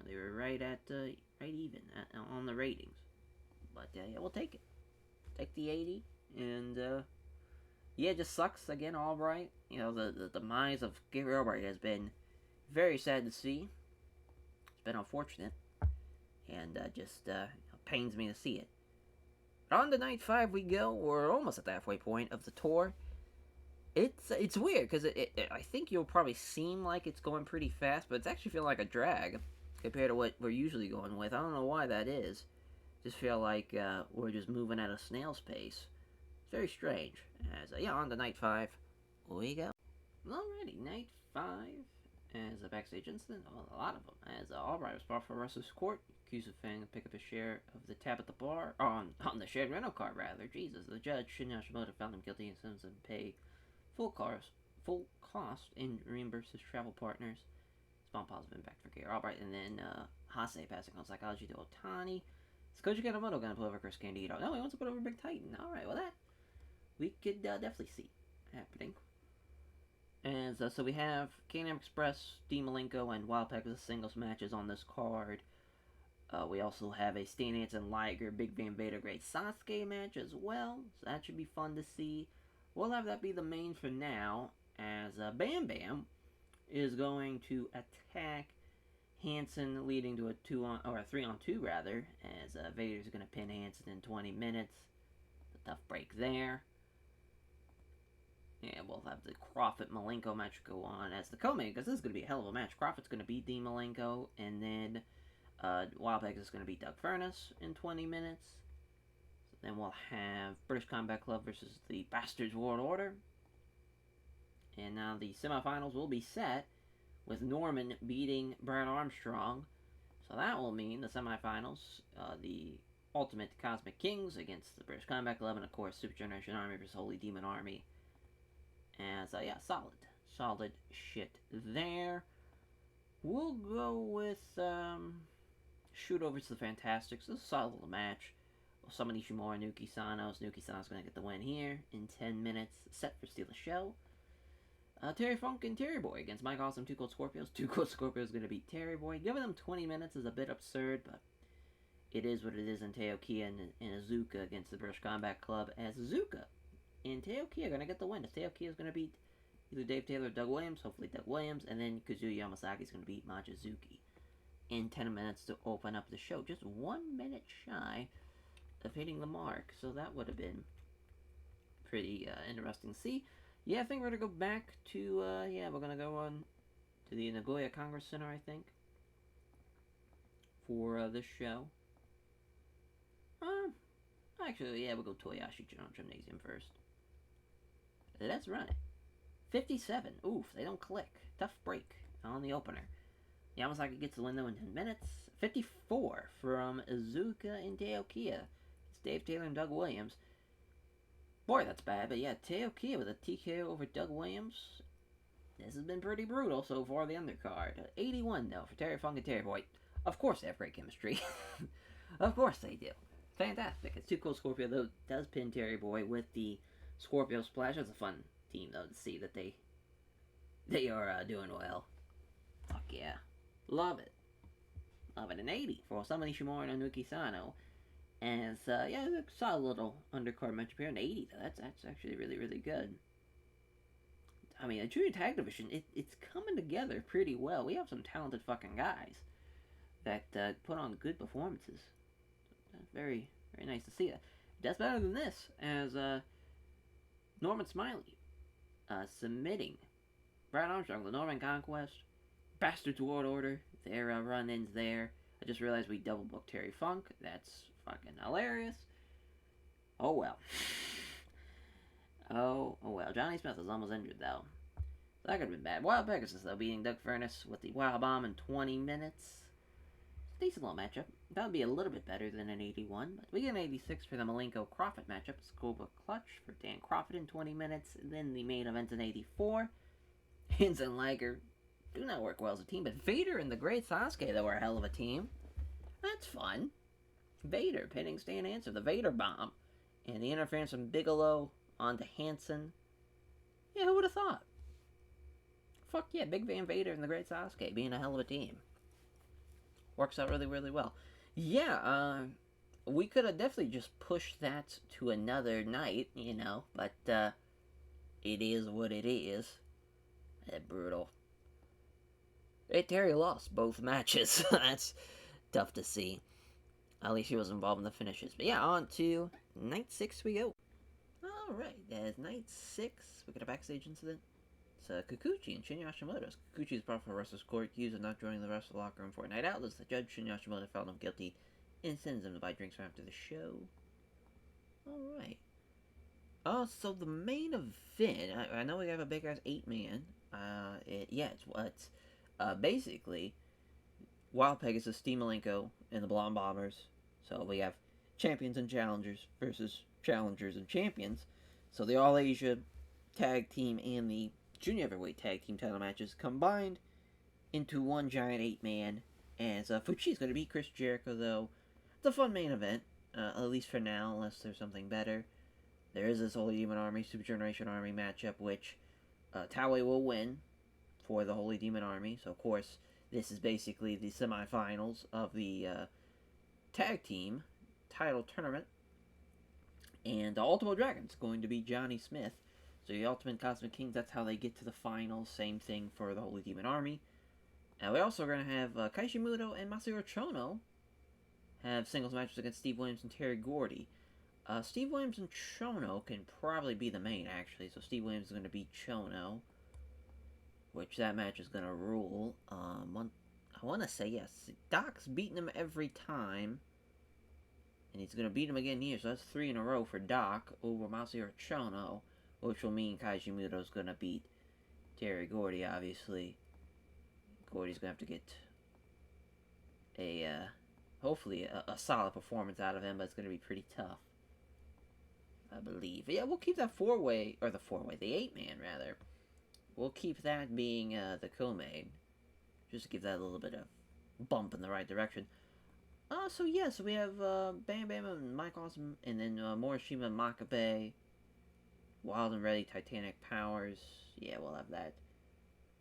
They were right even on the ratings. But yeah, we'll take it. Take the 80 and it just sucks again. Albright, the demise of Gabriel Albright has been very sad to see. It's been unfortunate, and just pains me to see it. But on to Night 5 we go. We're almost at the halfway point of the tour. It's weird because I think you'll probably seem like it's going pretty fast, but it's actually feeling like a drag compared to what we're usually going with. I don't know why that is. Just feel like we're just moving at a snail's pace. It's very strange. As on to Night 5 we go. Alrighty, Night 5 as a backstage incident. Well, a lot of them. As Albright was brought for Wrestler's Court, accused of failing to pick up his share of the tab at the bar, on the shared rental car rather. Jesus, the judge Shinya Hashimoto found him guilty and sentenced him to pay full cost and reimburse his travel partners. Spawn positive impact for Gabriel Albright, and then Hase passing on psychology to Otani. Is Koji Yamamoto gonna put over Chris Candido? No, he wants to put over Big Titan. Alright, well that we could definitely see happening. And so we have K&M Express, Dean Malenko, and Wildpack as singles matches on this card. We also have a Stan Hansen Liger, Big Van Vader, Great Sasuke match as well. So that should be fun to see. We'll have that be the main for now, as Bam Bam is going to attack Hansen, leading to a 3-on-2 rather, as Vader's going to pin Hansen in 20 minutes. A tough break there. Yeah, we'll have the Crawford-Malenko match go on as the co-main, because this is going to be a hell of a match. Crawford's going to beat Dean Malenko, and then Wildpack is going to beat Doug Furnace in 20 minutes. So then we'll have British Combat Club versus the Bastards World Order. And now the semifinals will be set with Norman beating Brad Armstrong. So that will mean the semifinals, the Ultimate Cosmic Kings against the British Combat Club, and of course Super Generation Army versus Holy Demon Army. As, solid shit there. We'll go with, Shoot Over to the Fantastics. This is a solid little match. Osamu Nishimura, Nuki Sano's. Nuki Sano's going to get the win here in 10 minutes. Set for Steal the Show. Terry Funk and Terry Boy against Mike Awesome, Two Cold Scorpios. Two Cold Scorpios going to beat Terry Boy. Giving them 20 minutes is a bit absurd, but it is what it is. And Teo Kia and Azuka against the British Combat Club, as Azuka and Teo Kia are going to get the win. Teo Kia is going to beat either Dave Taylor or Doug Williams, hopefully Doug Williams, and then Kazuya Yamasaki is going to beat Majizuki in 10 minutes to open up the show. Just 1 minute shy of hitting the mark, so that would have been pretty interesting to see. Yeah, I think we're gonna go back to, yeah, we're gonna go on to the Nagoya Congress Center, I think, for this show. Um, Actually, yeah, we'll go Toyoshi Gymnasium first. Let's run it. 57. Oof, they don't click. Tough break on the opener. Yamazaki gets the window in 10 minutes. 54 from Izuka and Teokia. It's Dave Taylor and Doug Williams. Boy, that's bad, but yeah, Teokia with a TKO over Doug Williams. This has been pretty brutal so far, the undercard. 81, though, for Terry Funk and Terry Boy. Of course they have great chemistry. Of course they do. Fantastic. It's too cool. Scorpio, though, does pin Terry Boy with the Scorpio Splash. It's a fun team, though, to see that they are doing well. Fuck yeah. Love it. Love it. An 80 for Osamani Shimura and Anuki Sano. And yeah, a solid little undercard matchup here. An 80, though. That's actually really, really good. I mean, a junior tag division, it's coming together pretty well. We have some talented fucking guys that put on good performances. Very, very nice to see that. That's better than this, as Norman Smiley submitting Brad Armstrong, the Norman Conquest, Bastard Toward Order, their run-ins there. I just realized we double booked Terry Funk. That's fucking hilarious. Oh well. Oh well. Johnny Smith is almost injured though. That could have been bad. Wild Pegasus though beating Doug Furnace with the Wild Bomb in 20 minutes. Decent little matchup. That would be a little bit better than an 81, but we get an 86 for the Malenko Crawford matchup. Scuba Clutch for Dan Crawford in 20 minutes. And then the main event's an 84. Hins and Liger do not work well as a team, but Vader and the Great Sasuke, though, are a hell of a team. That's fun. Vader pinning Stan Hansen, the Vader Bomb, and the interference from Bigelow onto Hansen. Yeah, who would have thought? Fuck yeah, Big Van Vader and the Great Sasuke being a hell of a team. Works out really, really well. Yeah, we could have definitely just pushed that to another night, you know, but it is what it is. Brutal. Hey, Terry lost both matches. That's tough to see. At least he was involved in the finishes. But yeah, on to night 6 we go. Alright, as night 6, we get a backstage incident. It's Kikuchi and Shinya Hashimoto's. Kikuchi is brought from Wrestler's Court, accused of not joining the Wrestle Locker Room for a night out. As the judge, Shinya Hashimoto, found him guilty and sends him to buy drinks after the show. Alright. So the main event, I know we have a big ass 8-man. It's basically Wild Pegasus, Steve Malenko, and the Blonde Bombers. So we have champions and challengers versus challengers and champions. So the All Asia Tag Team and the Junior Heavyweight Tag Team title matches combined into one giant 8-man. As Fuchi's going to beat Chris Jericho, though. It's a fun main event, at least for now, unless there's something better. There is this Holy Demon Army, Super Generation Army matchup, which Taue will win for the Holy Demon Army. So, of course, this is basically the semifinals of the tag team title tournament. And Ultimo Dragon's going to be Johnny Smith. So the Ultimate Cosmic Kings, that's how they get to the finals. Same thing for the Holy Demon Army. And we also are going to have Kaishi Muto and Masahiro Chono have singles matches against Steve Williams and Terry Gordy. Steve Williams and Chono can probably be the main, actually. So Steve Williams is going to beat Chono, which that match is going to rule. I want to say yes. Doc's beaten him every time, and he's going to beat him again here. So that's 3 in a row for Doc over Masahiro Chono, which will mean Kaishi Muto's going to beat Terry Gordy, obviously. Gordy's going to have to get hopefully a solid performance out of him, but it's going to be pretty tough, I believe. Yeah, we'll keep that the 8-man, rather. We'll keep that being the co-main, just to give that a little bit of bump in the right direction. So we have Bam Bam and Mike Awesome, and then Morishima and Makabe, Wild and Ready, Titanic Powers. Yeah, we'll have that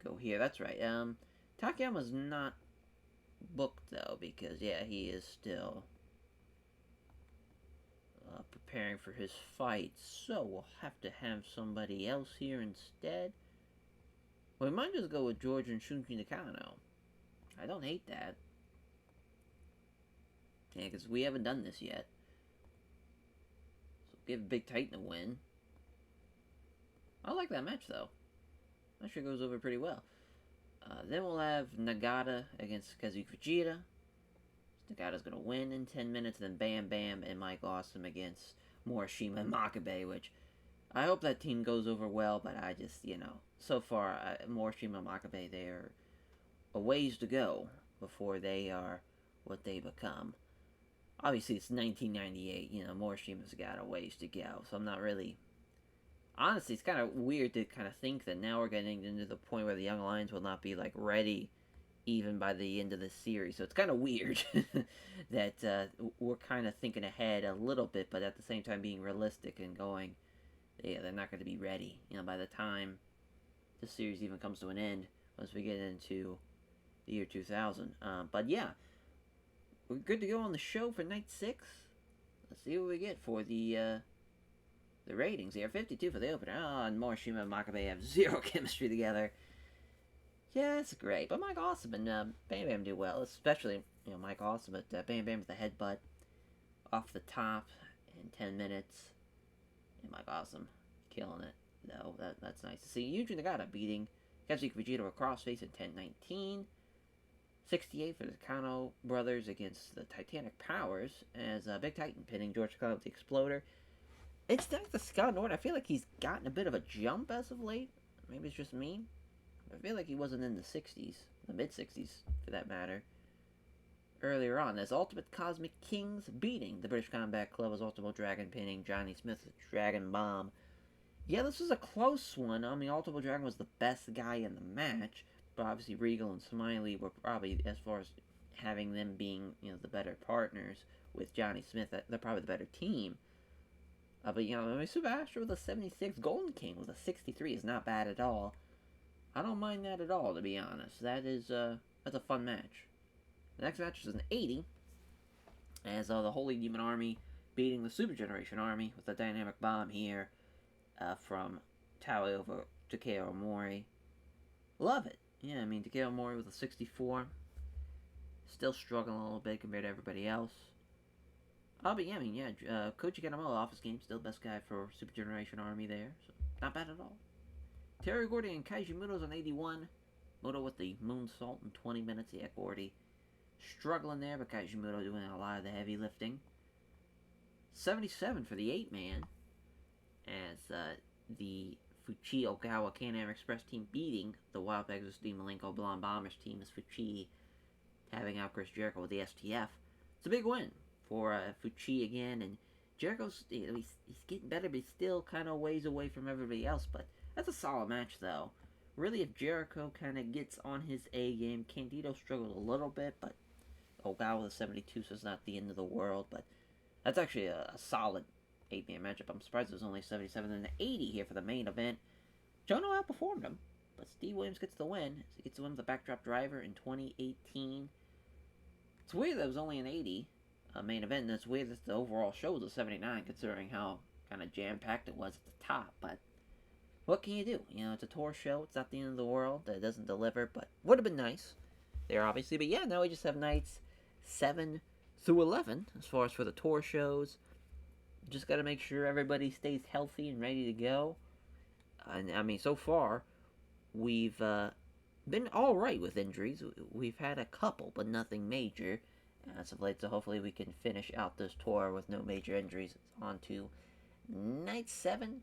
go here. That's right. Takayama's not booked, though, because, yeah, he is still preparing for his fight, so we'll have to have somebody else here instead. We might just go with George and Shunji Nakano. I don't hate that. Yeah, because we haven't done this yet. So give Big Titan a win. I like that match, though. That sure goes over pretty well. Then we'll have Nagata against Kazuki Fujita. Nagata's going to win in 10 minutes. Then Bam Bam and Mike Awesome against Morishima and Makabe, which I hope that team goes over well, but I just, so far, Morishima and Makabe, they're a ways to go before they are what they become. Obviously, it's 1998, Morishima's got a ways to go, so I'm not really. Honestly, it's kind of weird to kind of think that now we're getting into the point where the Young Lions will not be, like, ready even by the end of the series. So it's kind of weird that we're kind of thinking ahead a little bit, but at the same time being realistic and going, yeah, they're not going to be ready, by the time the series even comes to an end once we get into the year 2000. But yeah, we're good to go on the show for night 6. Let's see what we get for the ratings. They are 52 for the opener. Oh, and Morishima and Makabe have zero chemistry together. Yeah, it's great. But Mike Awesome and Bam Bam do well, especially Mike Awesome. But Bam Bam with the headbutt off the top in 10 minutes. And Mike Awesome killing it, though. That's nice to see. Yuji Nagata beating Kazuki Fujita with crossface in 10-19. 68 for the Kano brothers against the Titanic Powers as Big Titan pinning George Kano with the Exploder. It's nice to Scott Norton. I feel like he's gotten a bit of a jump as of late. Maybe it's just me. I feel like he wasn't in the 60s, the mid-60s for that matter, earlier on, as Ultimate Cosmic Kings beating the British Combat Club as Ultimo Dragon pinning Johnny Smith with Dragon Bomb. Yeah, this was a close one. I mean, Ultimo Dragon was the best guy in the match, but obviously Regal and Smiley were probably, as far as having them being, the better partners with Johnny Smith, they're probably the better team. But, I mean, Super Astro with a 76, Golden King with a 63 is not bad at all. I don't mind that at all, to be honest. That's a fun match. The next match is an 80, as the Holy Demon Army beating the Super Generation Army with a dynamic bomb here from TEW over Takeo Omori. Love it. Yeah, I mean, Takeo Omori with a 64. Still struggling a little bit compared to everybody else. But yeah, Koji Kanemaru off his game, still best guy for Super Generation Army there, so not bad at all. Terry Gordy and Kaiji Muto's on 81. Muto with the moonsault in 20 minutes. Yeah, Gordy struggling there, but Kaiji Muto doing a lot of the heavy lifting. 77 for the 8-man, as the Fuchi Ogawa Can-Am Express team beating the Wild Pegasus D Malenko Blonde Bombers team, as Fuchi having out Chris Jericho with the STF. It's a big win for Fuchi again, and Jericho's he's getting better, but he's still kind of ways away from everybody else. But that's a solid match, though. Really, if Jericho kind of gets on his A game, Candido struggled a little bit, but Ogawa with a 72, so it's not the end of the world. But that's actually a solid 8-man matchup. I'm surprised it was only 77 and an 80 here for the main event. Jono outperformed him, but Steve Williams gets the win. He gets the win with the backdrop driver in 2018. It's weird that it was only an 80 main event, and it's weird that the overall show was a 79, considering how kind of jam-packed it was at the top. But what can you do? It's a tour show. It's not the end of the world. That doesn't deliver, but would have been nice there, obviously. But yeah, now we just have nights 7 through 11 as far as for the tour shows. Just got to make sure everybody stays healthy and ready to go. And I mean, so far, we've been all right with injuries. We've had a couple, but nothing major as of late. So hopefully we can finish out this tour with no major injuries. It's on to night 7.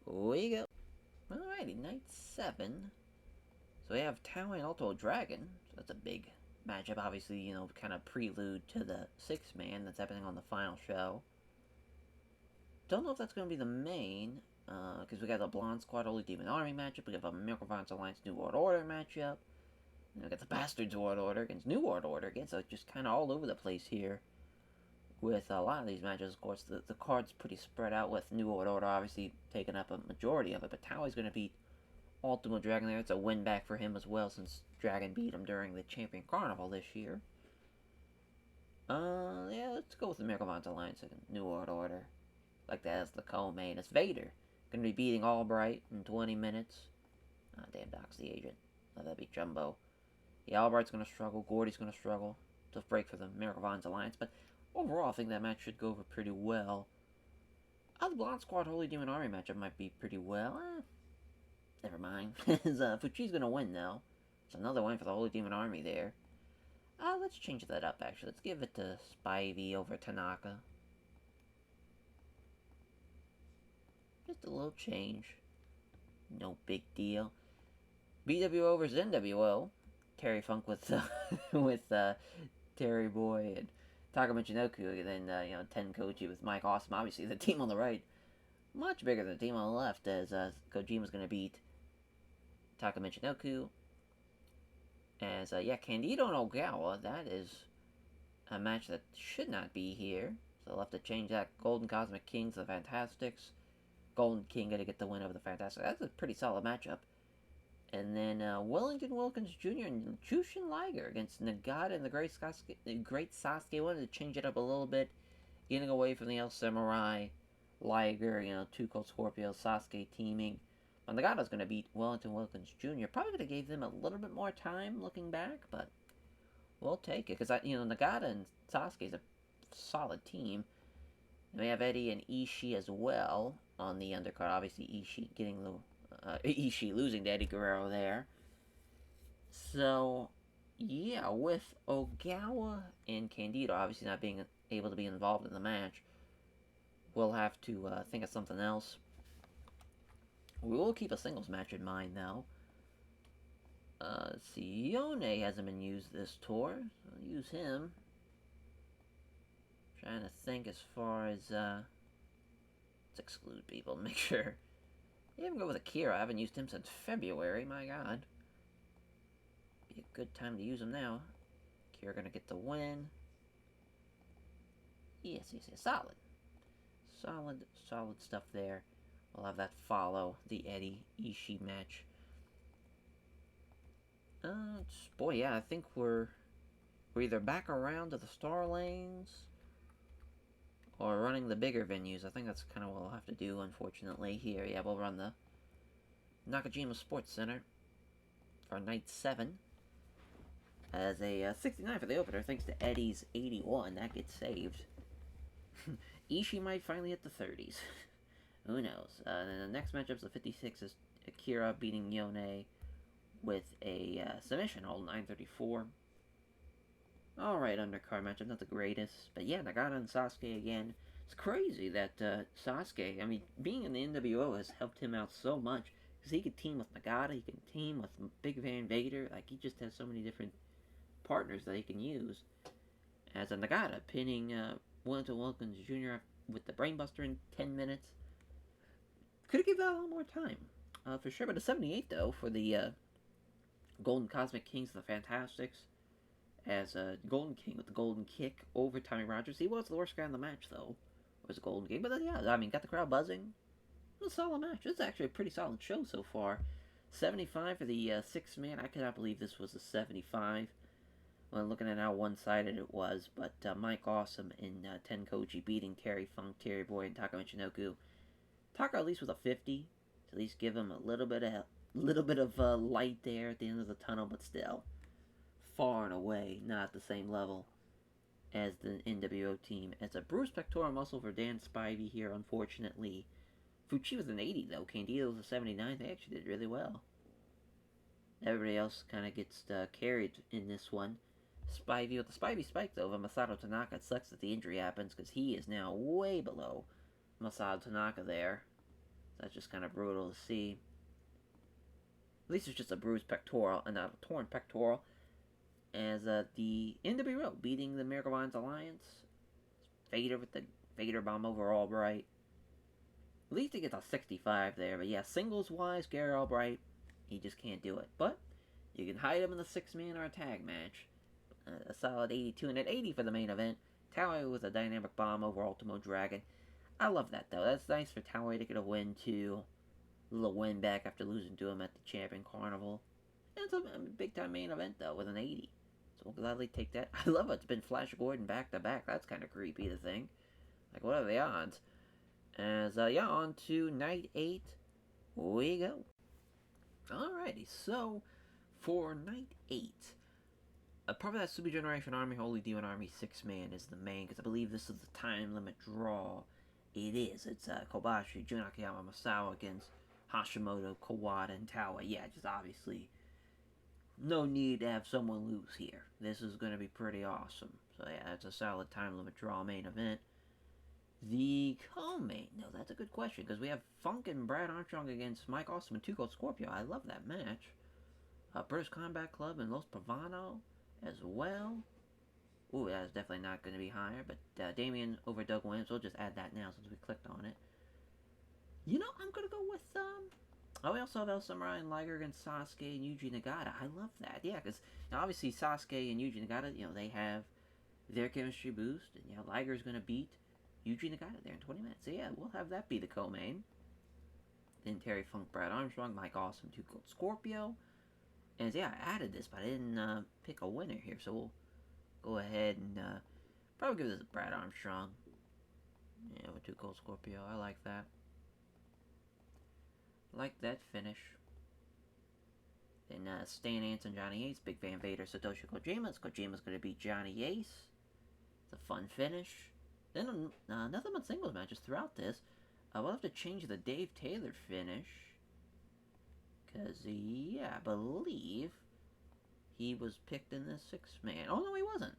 We go. Alrighty, night 7. So we have TEW and Ultimo Dragon. So that's a big matchup. Obviously, kind of prelude to the 6-man that's happening on the final show. Don't know if that's going to be the main, because we got the Blonde Squad Holy Demon Army matchup. We got the Miracle Violence Alliance New World Order matchup. And we got the Bastards World Order against New World Order again. So it's just kind of all over the place here with a lot of these matches. Of course, the card's pretty spread out with New World Order obviously taking up a majority of it. But TEW's going to beat Ultimo Dragon there. It's a win back for him as well, since Dragon beat him during the Champion Carnival this year. Yeah, let's go with the Miracle Violence Alliance and New World Order. Like that as the co-main. It's Vader. Going to be beating Albright in 20 minutes. Damn, Doc's the agent. That'd be Jumbo. Yeah, Albright's going to struggle. Gordy's going to struggle. Tough break for the Miracle Violence Alliance. But overall, I think that match should go over pretty well. The Blonde Squad Holy Demon Army matchup might be pretty well. Never mind. Fuchi's gonna win, though. It's another win for the Holy Demon Army there. Let's change that up, actually. Let's give it to Spivey over Tanaka. Just a little change. No big deal. BWO over NWO. Terry Funk with with Terry Boy and Taka Michinoku, and then Tenkoji with Mike Awesome. Obviously, the team on the right much bigger than the team on the left, as Kojima's going to beat Taka Michinoku. As Candido and Ogawa, that is a match that should not be here. So they'll have to change that. Golden Cosmic Kings, the Fantastics. Golden King going to get the win over the Fantastics. That's a pretty solid matchup. And then Wellington Wilkins Jr. and Jushin Liger against Nagata and the Great Sasuke. Wanted to change it up a little bit, getting away from the El Samurai, Liger, Two Cold Scorpio, Sasuke teaming. But Nagata's going to beat Wellington Wilkins Jr. Probably could have gave them a little bit more time looking back, but we'll take it because Nagata and Sasuke is a solid team. And we have Eddie and Ishii as well on the undercard. Obviously, Ishii getting the Ishii losing to Eddie Guerrero there. So, yeah, with Ogawa and Candido obviously not being able to be involved in the match, we'll have to think of something else. We will keep a singles match in mind, though. Let's see, Yone hasn't been used this tour. I'll use him. Trying to think as far as, let's exclude people, make sure. You even go with Akira. I haven't used him since February. My God. Be a good time to use him now. Akira gonna get the win. Yes. Solid. Solid stuff there. We'll have that follow the Eddie Ishii match. Boy, yeah, I think we're either back around to the Star Lanes or running the bigger venues. I think that's kind of what we'll have to do, unfortunately, here. Yeah, we'll run the Nakajima Sports Center for Night 7 as a 69 for the opener, thanks to Eddie's 81. That gets saved. Ishii might finally hit the 30s. Who knows? Then the next matchup's the 56 is Akira beating Yone with a submission, hold 934. Alright, undercard matchup, not the greatest. But yeah, Nagata and Sasuke again. It's crazy that Sasuke, I mean, being in the NWO has helped him out so much. Because he could team with Nagata, he can team with Big Van Vader. Like, he just has so many different partners that he can use. As a Nagata pinning Wellington Wilkins Jr. with the Brainbuster in 10 minutes. Could have given that a little more time. For sure. But a 78, though, for the Golden Cosmic Kings of the Fantastics. As Golden King with the Golden Kick over Tommy Rogers. He was the worst guy in the match, though. Was a Golden King. But yeah, I mean, got the crowd buzzing. It was a solid match. This is actually a pretty solid show so far. 75 for the 6-man. I cannot believe this was a 75. When looking at how one-sided it was. But Mike Awesome and Tenkoji beating Terry Funk, Terry Boy, and Taka Michinoku. Taka at least with a 50. To at least give him a little bit of light there at the end of the tunnel, but still. Far and away not at the same level as the NWO team. It's a bruised pectoral muscle for Dan Spivey here, unfortunately. Fuchi was an 80, though. Candido was a 79. They actually did really well. Everybody else kind of gets carried in this one. Spivey with the Spivey spike, though, of Masato Tanaka. It sucks that the injury happens because he is now way below Masato Tanaka there. That's just kind of brutal to see. At least it's just a bruised pectoral and not a torn pectoral. As the NWO beating the Miracle Mines Alliance. Vader with the Vader bomb over Albright. At least he gets a 65 there. But yeah, singles-wise, Gary Albright, he just can't do it. But you can hide him in the 6-man or a tag match. A solid 82 and an 80 for the main event. Taue with a dynamic bomb over Ultimo Dragon. I love that, though. That's nice for Taue to get a win, too. A little win back after losing to him at the Champion Carnival. And it's a big-time main event, though, with an 80. So we'll gladly take that. I love it. It's been Flash Gordon back-to-back. That's kind of creepy to think. Like, what are the odds? As, on to Night 8 we go. Alrighty, so, for Night 8, probably that Super Generation Army, Holy Demon Army 6-man is the main, because I believe this is the time limit draw. It is. It's Kobashi, Jun Akiyama, Masawa against Hashimoto, Kawada, and Tawa. Yeah, just obviously no need to have someone lose here. This is going to be pretty awesome. So yeah, it's a solid time limit draw main event. The co-main, no, that's a good question because we have Funk and Brad Armstrong against Mike Awesome and Two Cold Scorpio. I love that match. British Combat Club and Los Pavano as well. Ooh, that's definitely not going to be higher, but Damien over Doug Williams. We'll just add that now since we clicked on it. You know, I'm going to go with Oh, we also have El Samurai and Liger against Sasuke and Yuji Nagata. I love that. Yeah, because obviously Sasuke and Yuji Nagata, they have their chemistry boost. And, Liger's going to beat Yuji Nagata there in 20 minutes. So, yeah, we'll have that be the co-main. Then Terry Funk, Brad Armstrong, Mike Awesome, Two Cold Scorpio. And, yeah, I added this, but I didn't pick a winner here. So, we'll go ahead and probably give this to Brad Armstrong. Yeah, with Two Cold Scorpio. I like that. Like that finish. Then Stan Ants and Johnny Ace, Big Van Vader, Satoshi Kojima. Kojima's going to beat Johnny Ace. It's a fun finish. Then nothing but singles matches throughout this. We'll have to change the Dave Taylor finish. Because, yeah, I believe he was picked in this 6-man. Oh, no, he wasn't.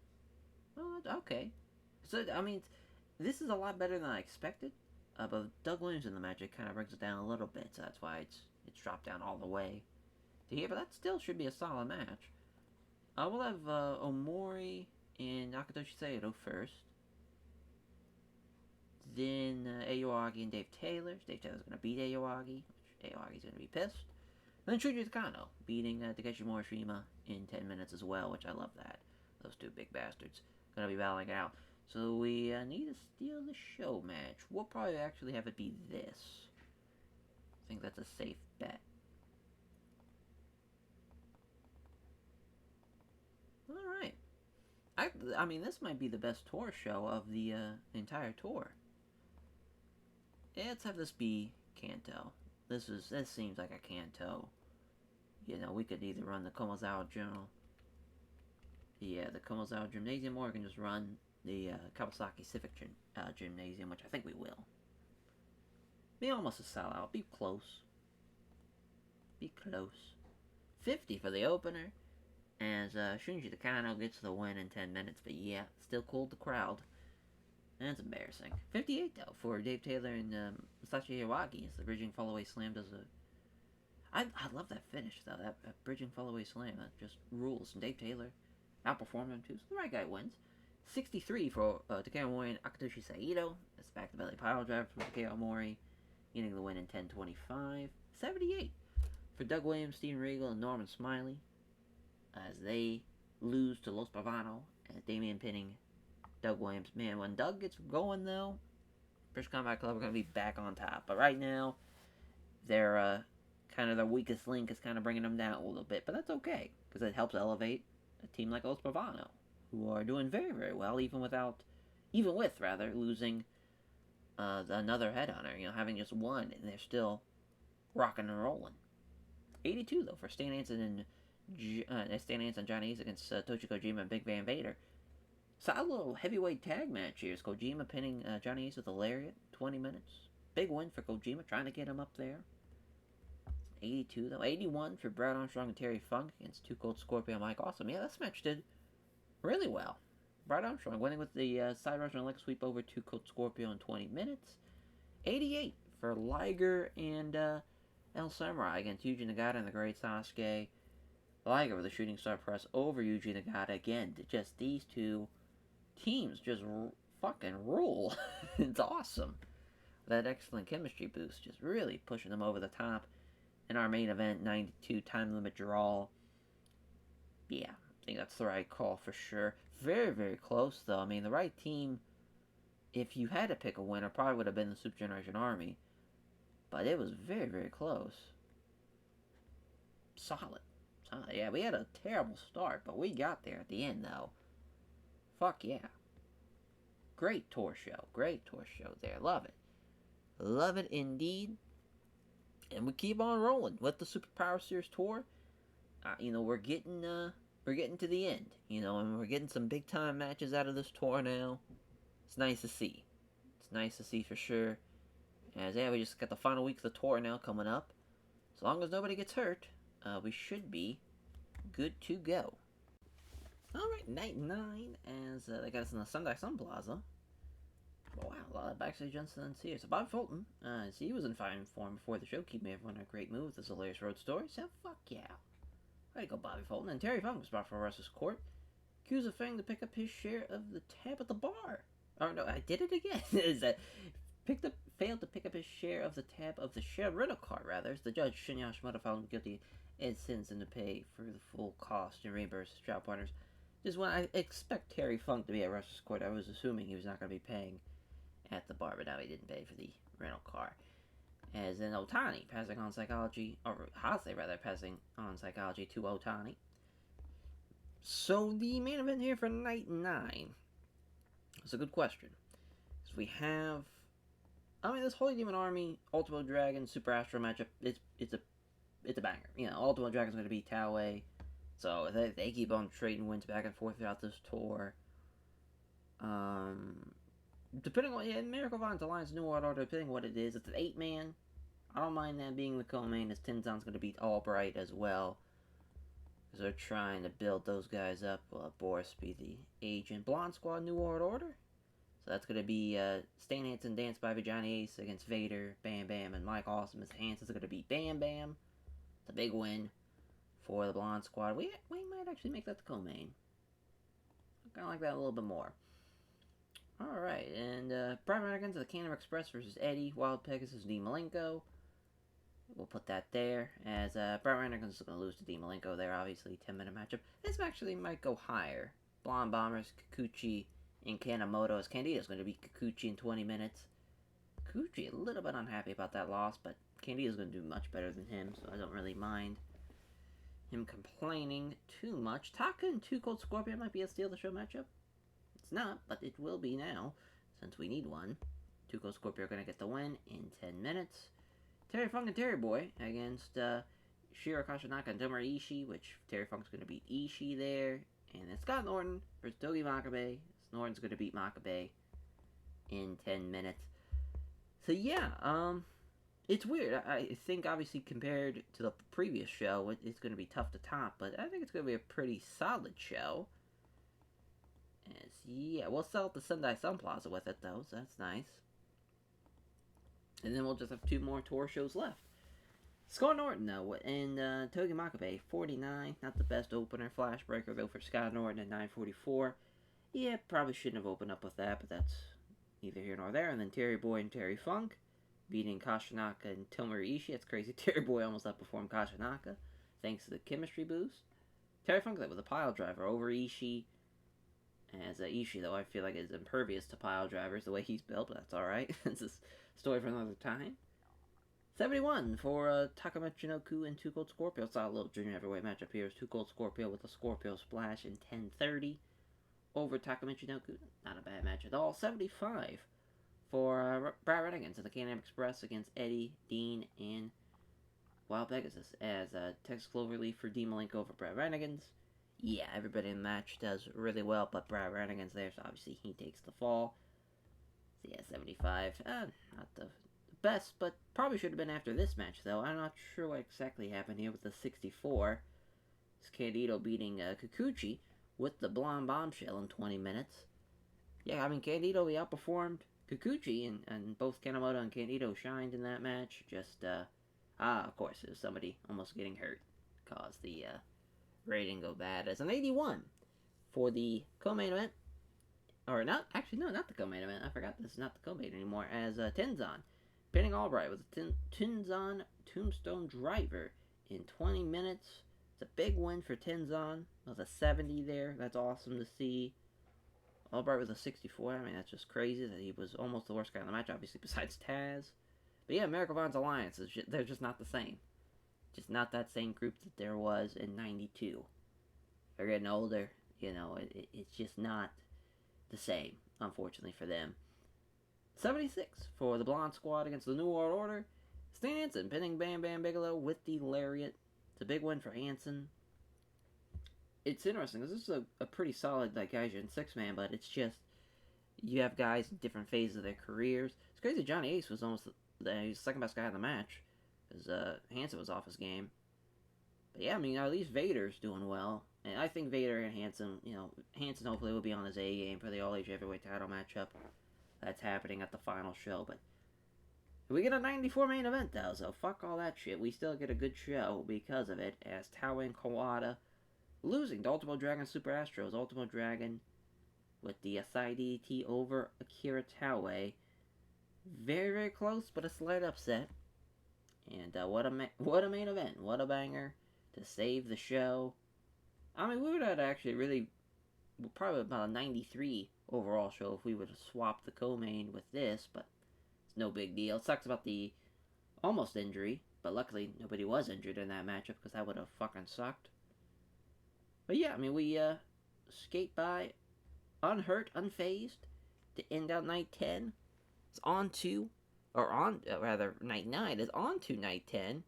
Oh, okay. So, I mean, this is a lot better than I expected. But Doug Williams in the match, it kind of brings it down a little bit, so that's why it's dropped down all the way to here. But that still should be a solid match. We'll have Omori and Nakatoshi Saito first. Then Aoyagi and Dave Taylor. Dave Taylor's going to beat Aoyagi, which Aoyagi's going to be pissed. Then Shuji Takano beating Takeshi Morishima in 10 minutes as well, which I love that. Those two big bastards going to be battling it out. So we need to steal the show match. We'll probably actually have it be this. I think that's a safe bet. Alright. I mean, this might be the best tour show of the entire tour. Yeah, let's have this be Kanto. This seems like a Kanto. We could either run the Komazawa Journal. Yeah, the Komazawa Gymnasium, or we can just run the Kawasaki Civic Gymnasium, which I think we will. Be almost a sellout. Be close. Be close. 50 for the opener, as Shunji Takano gets the win in 10 minutes, but yeah, still cooled the crowd. That's embarrassing. 58, though, for Dave Taylor and Masashi Aoyagi as the bridging fallaway slam does a... I love that finish, though. That bridging fallaway slam, that just rules. And Dave Taylor outperformed him, too, so the right guy wins. 63 for Takeya Omori and Akatoshi Saito. That's back to belly pile driver for Takeya Omori, getting the win in 10:25. 78 for Doug Williams, Steven Regal, and Norman Smiley as they lose to Los Pavano as Damian pinning Doug Williams. Man, when Doug gets going, though, British Combat Club are going to be back on top. But right now, they're kind of their weakest link is kind of bringing them down a little bit. But that's okay, because it helps elevate a team like Los Pavano, who are doing very, very well, even with losing another headhunter, having just one, and they're still rocking and rolling. 82, though, for Stan Hansen and Johnny Ace against Tochi Kojima and Big Van Vader. Solid little heavyweight tag match here. Is Kojima pinning Johnny Ace with a lariat, 20 minutes. Big win for Kojima, trying to get him up there. 82, though. 81 for Brad Armstrong and Terry Funk against Two Cold Scorpio and Mike Awesome. Yeah, this match did really well. Brad Armstrong winning with the side rush and leg sweep over Two Cold Scorpio in 20 minutes. 88 for Liger and El Samurai against Yuji Nagata and the Great Sasuke. Liger with a shooting star press over Yuji Nagata. Again, just these two teams just fucking rule. It's awesome. That excellent chemistry boost just really pushing them over the top. In our main event, 92 time limit draw. Yeah, I think that's the right call for sure. Very, very close, though. I mean, the right team, if you had to pick a winner, probably would have been the Super Generation Army. But it was very, very close. Solid. Yeah, we had a terrible start, but we got there at the end, though. Fuck yeah. Great tour show. Great tour show there. Love it. Love it indeed. And we keep on rolling with the Super Power Series tour. We're getting to the end. And we're getting some big time matches out of this tour now. It's nice to see. It's nice to see for sure. As we just got the final week of the tour now coming up. As long as nobody gets hurt, we should be good to go. Alright, night 9, as they got us in the Sunday Sun Plaza. Oh, wow, a lot of backstage incidents here. So Bob Fulton, he was in fine form before the show, keeping everyone a great move with his hilarious road story, so fuck yeah. Way to go, Bobby Fulton. And Terry Funk was brought for Russell's court, accused of failing to pick up his share of the tab at the bar. Oh no, I did it again. Is that failed to pick up his share of the tab of the shared rental car, rather, as the judge Shinya Hashimoto found him guilty and sentenced him to pay for the full cost and reimburse his trial partners. Just when I expect Terry Funk to be at Russell's court, I was assuming he was not going to be paying at the bar, but now he didn't pay for the rental car. As in Otani passing on psychology, or Hase rather, passing on psychology to Otani. So the main event here for night 9. It's a good question. Because we have, this Holy Demon Army, Ultimo Dragon, Super Astro matchup, it's a banger. You know, Ultimo Dragon's going to beat Taue. So if they keep on trading wins back and forth throughout this tour. Depending on Miracle Vine's Alliance New World Order, depending on what it is, it's an 8-man. I don't mind that being the co-main, as Tenzan's going to beat Albright as well. Because they're trying to build those guys up. Will Boris be the agent? Blonde Squad New World Order. So that's going to be Stan Hansen danced by Vagina Ace against Vader, Bam Bam, and Mike Awesome as Hansen's going to beat Bam Bam. It's a big win for the Blonde Squad. We might actually make that the co-main. I kind of like that a little bit more. Alright, and Brian Renegades of the Canada Express versus Eddie, Wild Pegasus, Dean Malenko. We'll put that there, as Brian Renegades is going to lose to Dean Malenko there, obviously, 10-minute matchup. This actually might go higher. Blonde Bombers, Kikuchi, and Kanemoto, as Candido's going to beat Kikuchi in 20 minutes. Kikuchi a little bit unhappy about that loss, but Candido's going to do much better than him, so I don't really mind him complaining too much. Taka and Two Cold Scorpion might be a steal the show matchup. It's not, but it will be now, since we need one. Two Cold Scorpio are going to get the win in 10 minutes. Terry Funk and Terry Boy against Shiro Kashinaka and Tomohiro Ishii, which Terry Funk's going to beat Ishii there. And then Scott Norton versus Togi Makabe. Norton's going to beat Makabe in 10 minutes. So yeah, it's weird. I think obviously compared to the previous show, it's going to be tough to top, but I think it's going to be a pretty solid show. Yeah, we'll sell at the Sendai Sun Plaza with it, though, so that's nice. And then we'll just have 2 more tour shows left. Scott Norton, though, and Togi Makabe, 49. Not the best opener. Flashbreaker, though, for Scott Norton at 9:44. Yeah, probably shouldn't have opened up with that, but that's neither here nor there. And then Terry Boy and Terry Funk, beating Kashinaka and Tomohiro Ishii. That's crazy. Terry Boy almost outperformed Kashinaka, thanks to the chemistry boost. Terry Funk, that was a pile driver over Ishii. As Ishii, though, I feel like is impervious to pile drivers the way he's built, but that's alright. It's a story for another time. 71 for Taka Michinoku and Two Cold Scorpio. It's a little junior heavyweight matchup here. It's Two Cold Scorpio with a Scorpio Splash in 10:30 over Taka Michinoku. Not a bad match at all. 75 for Brad Renegades and the Can-Am Express against Eddie, Dean, and Wild Pegasus. As Texas Cloverleaf for Dean Malenko over Brad Renegades. Yeah, everybody in the match does really well, but Brad Renegades there, so obviously he takes the fall. So yeah, 75. Not the best, but probably should have been after this match, though. I'm not sure what exactly happened here with the 64. It's Candido beating Kikuchi with the Blonde Bombshell in 20 minutes. Yeah, Candido, he outperformed Kikuchi, and both Kanemoto and Candido shined in that match. Just, of course, it was somebody almost getting hurt. Caused the, rating go bad as an 81 for the co-main event. Or not, actually, no, not the co-main event. I forgot this is not the co-main anymore. As Tenzan pinning Albright with a Tenzan Tombstone Driver in 20 minutes. It's a big win for Tenzan with a 70 there. That's awesome to see. Albright with a 64. That's just crazy that he was almost the worst guy in the match, obviously, besides Taz. But yeah, Miracle Vine's Alliance, they're just not the same. Just not that same group that there was in 92. They're getting older, it's just not the same, unfortunately for them. 76 for the Blonde Squad against the New World Order. Stan Hansen pinning Bam Bam Bigelow with the Lariat. It's a big win for Hansen. It's interesting, because this is a pretty solid Gaijin 6-man, but it's just, you have guys in different phases of their careers. It's crazy, Johnny Ace was almost the second best guy in the match. because Hanson was off his game. But yeah, I mean, at least Vader's doing well. And I think Vader and Hanson, Hanson hopefully will be on his A game for the All Age Heavyweight title matchup that's happening at the final show. But we get a 94 main event, though, so fuck all that shit. We still get a good show because of it, as TEW and Kawada losing to Ultimo Dragon Super Astros. Ultimo Dragon with the side DDT over Akira Taue. Very, very close, but a slight upset. And what a main event. What a banger to save the show. I mean, we would have actually probably about a 93 overall show if we would have swapped the co-main with this, but it's no big deal. It sucks about the almost injury, but luckily nobody was injured in that matchup because that would have fucking sucked. But yeah, I mean, we skate by unhurt, unfazed to end out night 10. It's night 9 is on to night 10,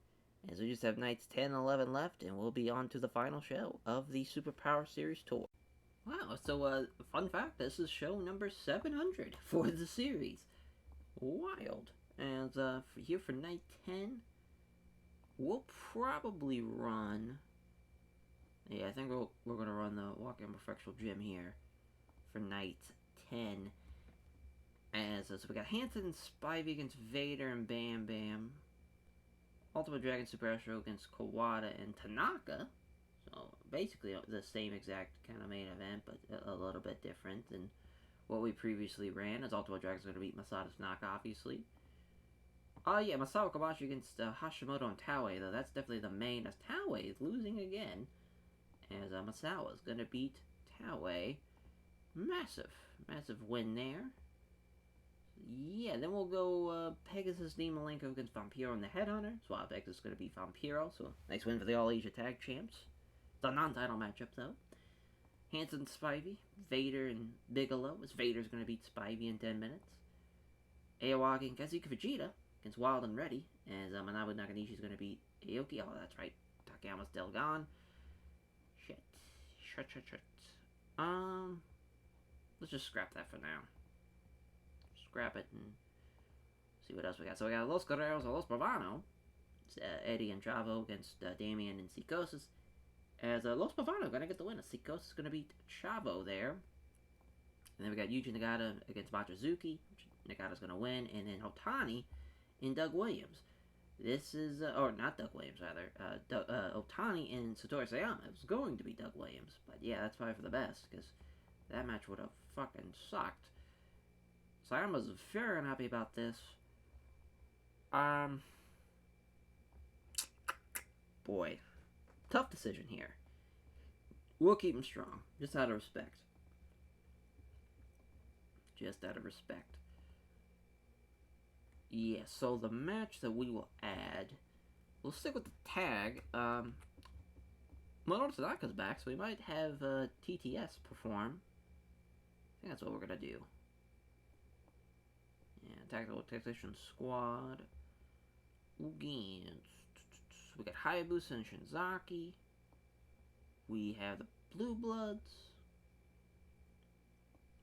as we just have nights 10 and 11 left, and we'll be on to the final show of the Superpower Series Tour. Wow, so fun fact, this is show number 700 for the series. Wild. And here for night 10, we'll probably run... Yeah, I think we're going to run the Walk-In Perfectional Gym here for night 10. So we got Hanson and Spivey against Vader and Bam Bam. Ultimo Dragon Super Astro against Kawada and Tanaka. So basically the same exact kind of main event, but a little bit different than what we previously ran, as Ultimo Dragon's going to beat Masato Tanaka, obviously. Yeah, Masao Kobashi against Hashimoto and Taue, though. That's definitely the main, as Taue is losing again. As Masao is going to beat Taue. Massive win there. Yeah, then we'll go Pegasus D. Malenko against Vampiro and the Headhunter. Swap Pegasus is going to be Vampiro, so nice win for the All Asia Tag Champs. It's a non-title matchup, though. Hanson, Spivey, Vader, and Bigelow, as Vader's going to beat Spivey in 10 minutes. Aoyagi and Kazuki Fujita against Wild and Ready, as Manabu Nakanishi is going to beat Aoki. Oh, that's right. Takayama's still gone. Shit. Let's just scrap that for now. Scrap it and see what else we got. So we got Los Guerreros and Los Bravano. It's Eddie and Chavo against Damien and Psicosis. As Los Bravano going to get the win. Psicosis is going to beat Chavo there. And then we got Yuji Nagata against Machizuki. Nagata's going to win. And then Otani and Doug Williams. This is, or not Doug Williams, rather. Otani and Satoru Sayama. It was going to be Doug Williams. But yeah, that's probably for the best, because that match would have fucking sucked. Sayama's very unhappy about this. Boy. Tough decision here. We'll keep him strong. Just out of respect. Yeah, so the match that we will add, we'll stick with the tag. Minoru Tanaka's back, so we might have TTS perform. I think that's what we're going to do. Yeah, Tactical Technician Squad. Again, we got Hayabusa and Shinzaki. We have the Blue Bloods.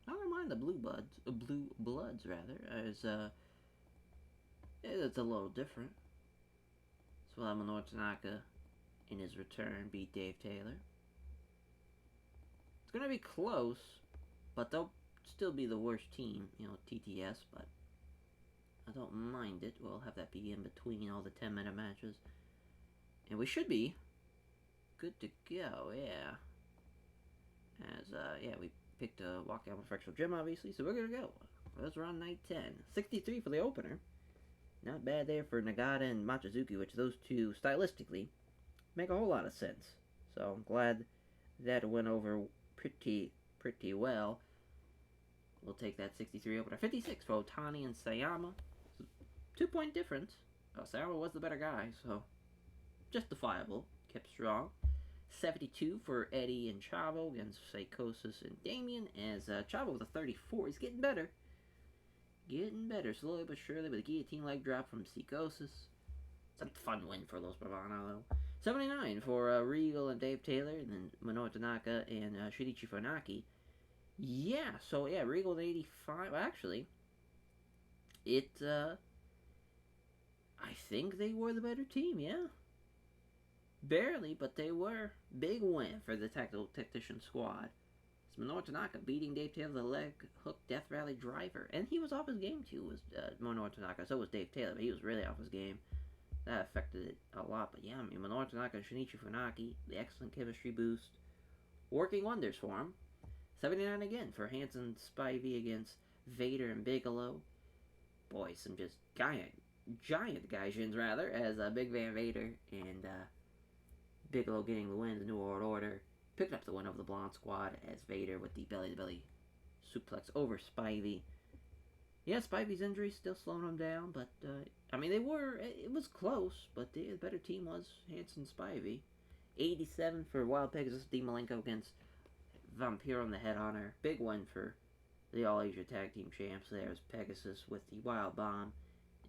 I don't mind the Blue Bloods, rather, as it's a little different. So we'll have Minoru Tanaka in his return beat Dave Taylor. It's gonna be close, but they'll still be the worst team, TTS, but I don't mind it. We'll have that be in between all the 10-minute matches. And we should be good to go, yeah. As, we picked a Walkout with Fractional Gym, obviously, so we're gonna go. Let's run night 10. 63 for the opener. Not bad there for Nagata and Machizuki, which those two, stylistically, make a whole lot of sense. So I'm glad that went over pretty well. We'll take that 63 opener. 56 for Otani and Sayama. 2-point difference. Sayama was the better guy, so justifiable. Kept strong. 72 for Eddie and Chavo against Psychosis and Damien, as Chavo with a 34. He's getting better. Slowly but surely, with a guillotine leg drop from Psychosis. It's a fun win for Los Bravano, though. 79 for Regal and Dave Taylor, and then Minoru Tanaka and Shinichi Funaki. Yeah, so yeah, Regal at 85. Actually, I think they were the better team, yeah. Barely, but they were. Big win for the tactician squad. It's Minoru Tanaka beating Dave Taylor, the leg hook death rally driver. And he was off his game too, was Minoru Tanaka. So was Dave Taylor, but he was really off his game. That affected it a lot. But yeah, I mean, Minoru Tanaka and Shinichi Funaki, the excellent chemistry boost, working wonders for him. 79 again for Hanson Spivey against Vader and Bigelow. Boy, some just giant gaijins rather, as Big Van Vader and Bigelow getting the win. The New World Order picked up the win over the Blonde Squad as Vader with the belly-to-belly suplex over Spivey. Yeah, Spivey's injury still slowing him down, but I mean, it was close, but the better team was Hanson Spivey. 87 for Wild Pegasus D. Malenko against Vampiro and the Headhunter. Big win for the All-Asia Tag Team Champs. There's Pegasus with the Wild Bomb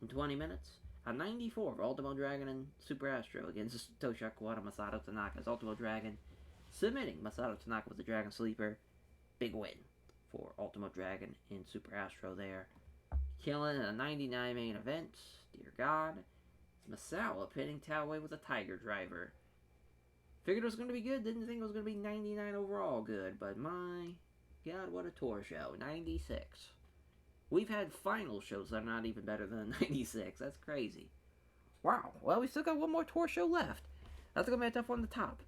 in 20 minutes. A 94 for Ultimo Dragon and Super Astro against Tosha Kawada Masato Tanaka's Ultimo Dragon, submitting Masato Tanaka with the Dragon Sleeper. Big win for Ultimo Dragon and Super Astro there. Killing a 99 main event. Dear God. Masawa pinning Taue with a Tiger Driver. Figured it was going to be good. Didn't think it was going to be 99 overall good. But my God, what a tour show. 96. We've had final shows that are not even better than 96. That's crazy. Wow. Well, we still got one more tour show left. That's going to be a tough one to top.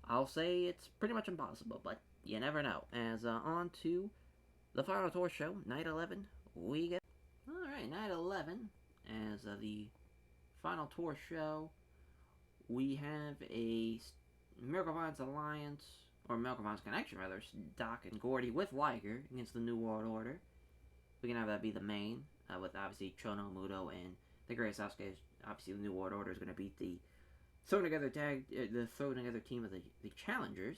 I'll say it's pretty much impossible, but you never know. As on to the final tour show, night 11. We get... Alright, night 11. As the final tour show, we have a Miracle Vines Alliance, or Miracle Vines Connection rather, Doc and Gordy with Liger against the New World Order. We can have that be the main, with obviously Chono, Muto, and the Great Sasuke. Obviously, the New World Order is going to beat the thrown together team of the challengers,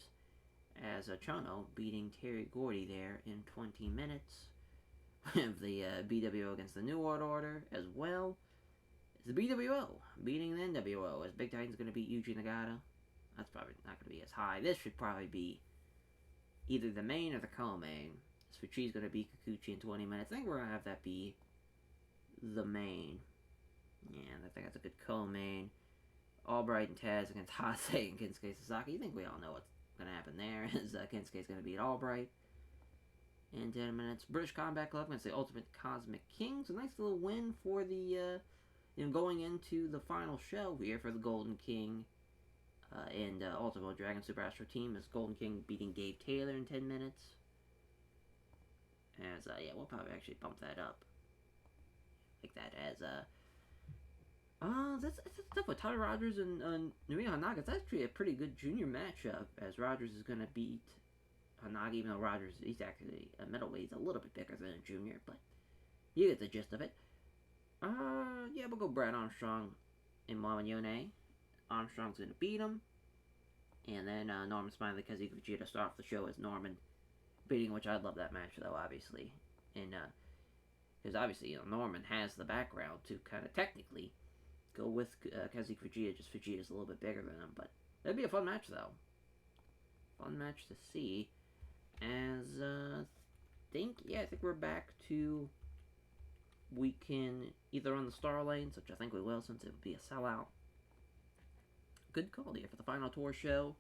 as Chono beating Terry Gordy there in 20 minutes. We have the BWO against the New World Order as well. It's the BWO beating the NWO, as Big Titan's going to beat Yuji Nagata. That's probably not going to be as high. This should probably be either the main or the co-main. Fuchi's going to beat Kikuchi in 20 minutes. I think we're going to have that be the main. Yeah, I think that's a good co-main. Albright and Taz against Hase and Kensuke Sasaki. I think we all know what's going to happen there, as Kensuke's going to beat Albright in 10 minutes. British Combat Club against the Ultimate Cosmic Kings. A nice little win for the, going into the final show here for the Golden King and Ultimate Dragon Super Astro team, as Golden King beating Dave Taylor in 10 minutes. As, yeah, we'll probably actually bump that up. Like that, as, that's tough with Tyler Rogers and Naruya Hanaga. It's actually a pretty good junior matchup, as Rogers is going to beat Hanaga, even though Rogers, he's actually a middleweight. He's a little bit bigger than a junior, but you get the gist of it. Yeah, we'll go Brad Armstrong and Mama Yone. Armstrong's going to beat him. And then Norman Smiley, Kazuki Vegeta start off the show as Norman beating, which I'd love that match, though, obviously. And, because obviously, Norman has the background to kind of technically go with Kazuki Vegeta, just Vegeta's a little bit bigger than him, but that'd be a fun match, though. Fun match to see, as, I think we're back to, we can either run the Star Lanes, which I think we will, since it would be a sellout. Good call here for the final tour show.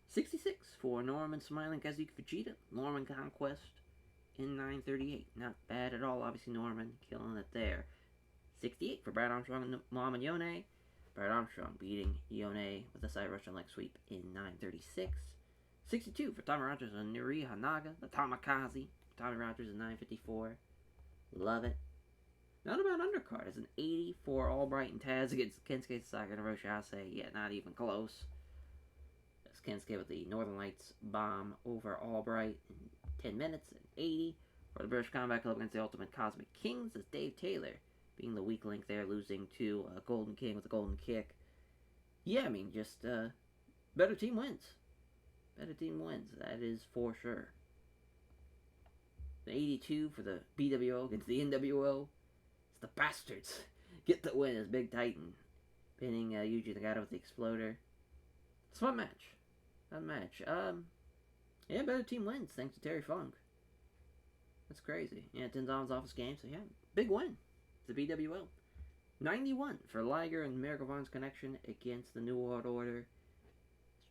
66 for Norman Smiling Kazuki Vegeta. Norman Conquest in 9:38. Not bad at all. Obviously, Norman killing it there. 68 for Brad Armstrong and Mom Yone. Brad Armstrong beating Yone with a side Russian leg sweep in 9:36. 62 for Tommy Rogers and Naruya Hanaga. The Tamakaze. Tommy Rogers in 9:54. Love it. Not a bad undercard. It's an 80 for Albright and Taz against Kensuke Sasaki and Hiroshi Hase. Yeah, not even close. That's Kensuke with the Northern Lights bomb over Albright in 10 minutes and 80 for the British Combat Club against the Ultimate Cosmic Kings. As Dave Taylor being the weak link there, losing to Golden King with a golden kick. Yeah, I mean, just better team wins. Better team wins. That is for sure. The 82 for the BWO against the NWO. It's the Bastards get the win as Big Titan pinning Yuji Nagata with the Exploder. It's a fun match. Fun match. Yeah, better team wins thanks to Terry Funk. That's crazy. Yeah, Tenzon's off his game, so yeah, big win. It's the BWO. 91 for Liger and America Vaughn's connection against the New World Order.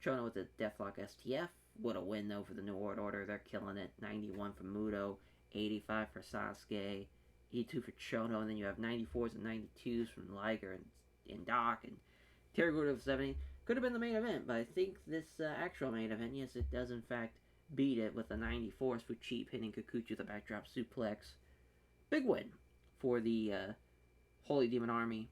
Chono with the Deathlock STF. What a win, though, for the New World Order. They're killing it. 91 for Muto, 85 for Sasuke, 82 for Chono, and then you have 94s and 92s from Liger and Doc, and Terry Gordo of 70. Could have been the main event, but I think this actual main event, yes, it does in fact beat it with the 94s for Cheap hitting Kikuchi with a backdrop suplex. Big win for the Holy Demon Army,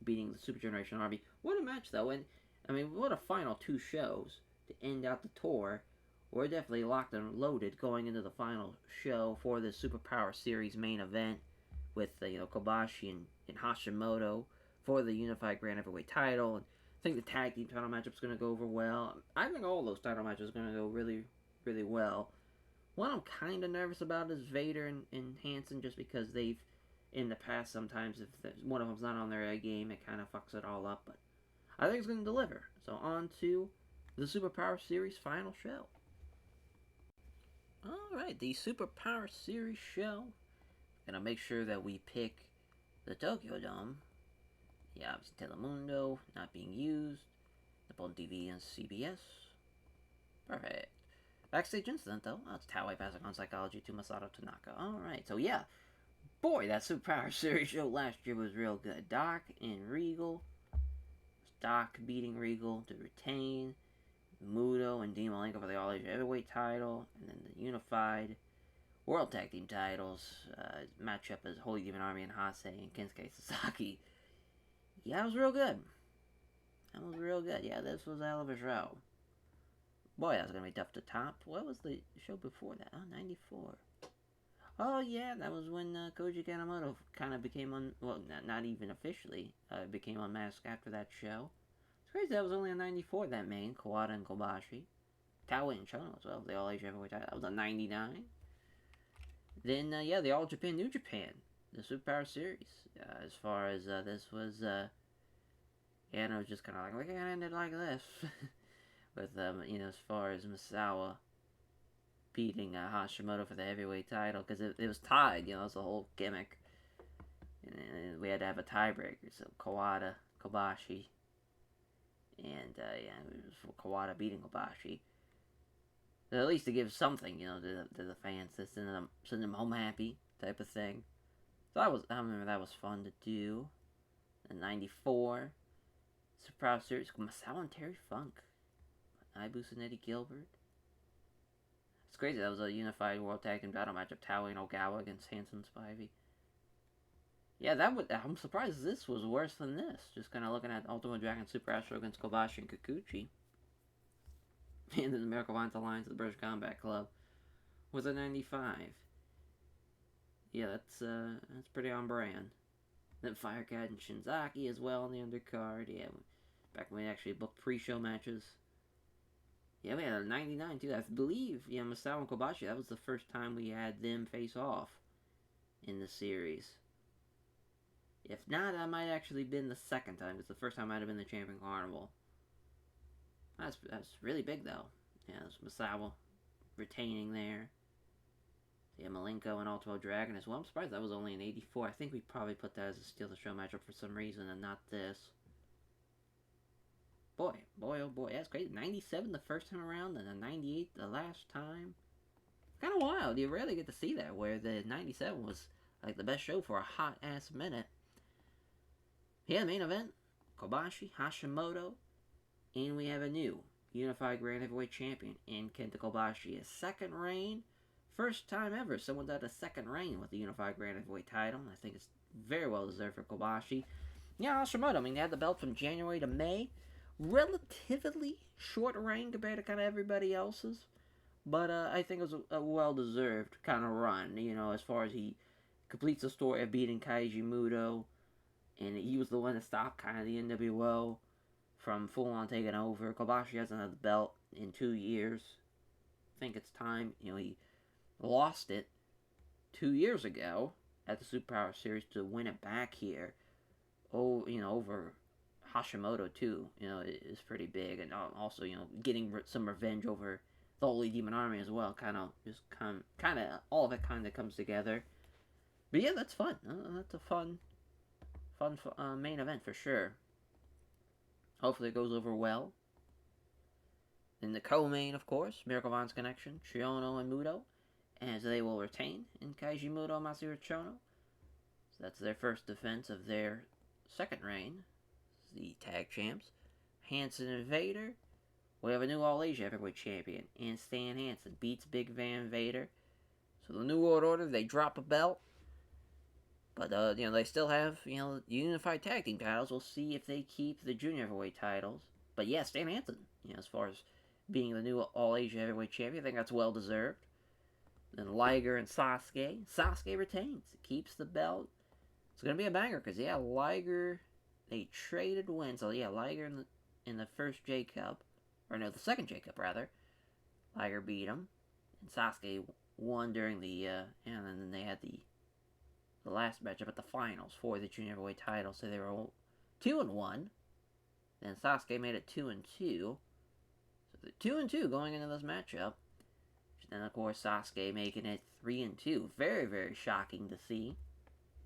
beating the Super Generation Army. What a match, though, and I mean, what a final two shows to end out the tour. We're definitely locked and loaded going into the final show for the Superpower Series main event with Kobashi and Hashimoto for the Unified Grand Heavyweight title. And I think the tag team title matchup is going to go over well. I think all those title matches are going to go really, really well. One I'm kind of nervous about is Vader and Hansen, just because they've, in the past, sometimes if one of them's not on their A game, it kind of fucks it all up. But I think it's going to deliver. So on to the Superpower Series final show. Alright, the Superpower Series show. Gonna make sure that we pick the Tokyo Dome. Yeah, obviously Telemundo, not being used. Nippon TV and CBS. Perfect. Backstage incident, though. That's Taue passing on psychology to Masato Tanaka. Alright, so yeah. Boy, that Superpower Series show last year was real good. Doc and Regal. Doc beating Regal to retain. Muto and Dean Malenko for the All Asia Heavyweight title. And then the Unified World Tag Team titles. Matchup as Holy Demon Army and Hase and Kensuke Sasaki. Yeah, that was real good. That was real good. Yeah, this was a hell of a show. Boy, that was going to be tough to top. What was the show before that? Oh, 94. Oh, yeah, that was when Koji Kanemoto kind of became, not even officially, became unmasked after that show. It's crazy that was only a 94, that main. Kawada and Kobashi. Taue and Chono as well. The All Asia Heavyweight title. That was a 99. Then, yeah, the All Japan, New Japan. The Superpower Series. As far as this was, yeah, and it was just kind of like, we're going to end it like this. With, as far as Misawa beating Hashimoto for the heavyweight title, because it was tied, it was the whole gimmick. And we had to have a tiebreaker, so Kawada, Kobashi, and, yeah, it was Kawada beating Kobashi. So at least to give something, to the fans, to send them home happy type of thing. So I remember that was fun to do. In 94, Superpower Series, Masawa and Terry Funk. Ibushi and Eddie Gilbert. It's crazy, that was a unified World Tag Team battle match of Taue and Ogawa against Hansen and Spivey. Yeah, I'm surprised this was worse than this. Just kind of looking at Ultimate Dragon Super Astro against Kobashi and Kikuchi. And then the Miracle Alliance Alliance of the British Combat Club was a 95. Yeah, that's pretty on brand. Then Firecat and Shinzaki as well on the undercard. Yeah, back when we actually booked pre-show matches. Yeah, we had a 99 too. I believe, Masawa and Kobashi, that was the first time we had them face off in the series. If not, that might actually been the second time, because the first time might have been the Champion Carnival. That's really big, though. Yeah, it was Masawa retaining there. Yeah, Malenko and Ultimo Dragon as well. I'm surprised that was only an 84. I think we probably put that as a Steal the Show matchup for some reason and not this. Boy, oh boy, that's crazy. 97 the first time around, and a 98 the last time. Kind of wild. You rarely get to see that, where the 97 was like the best show for a hot ass minute. Yeah, main event, Kobashi, Hashimoto, and we have a new Unified Grand Heavyweight Champion in Kenta Kobashi. A second reign, first time ever someone's had a second reign with the Unified Grand Heavyweight title. I think it's very well deserved for Kobashi. Yeah, Hashimoto, they had the belt from January to May. Relatively short reign compared to kind of everybody else's, but I think it was a well-deserved kind of run, as far as he completes the story of beating Kaiji Muto, and he was the one that stopped kind of the NWO from full-on taking over. Kobashi hasn't had the belt in 2 years. I think it's time, he lost it 2 years ago at the Superpower Series to win it back here. Over Hashimoto too, is pretty big, and also, getting some revenge over the Holy Demon Army as well. Kind of all of it kind of comes together. But yeah, that's fun. That's a fun fun main event for sure. Hopefully it goes over well. In the co-main, of course, Miracle Man's Connection, Chiono and Muto, as they will retain in Kaiji Muto and Masahiro Chono. So that's their first defense of their second reign, the tag champs. Hansen and Vader. We have a new All Asia Heavyweight Champion, and Stan Hansen beats Big Van Vader. So the New World Order, they drop a belt. But, they still have, unified tag team titles. We'll see if they keep the junior heavyweight titles. But yeah, Stan Hansen, as far as being the new All Asia Heavyweight Champion, I think that's well deserved. Then Liger and Sasuke. Sasuke retains, keeps the belt. It's going to be a banger, because, Liger, they traded wins. So, Liger in the first J-Cup, or no, the second J-Cup, rather. Liger beat him, and Sasuke won during the, and then they had the last matchup at the finals for the junior heavyweight title, so they were 2-1. Then Sasuke made it 2-2. So they're 2-2 going into this matchup. And of course Sasuke making it 3-2. Very, very shocking to see.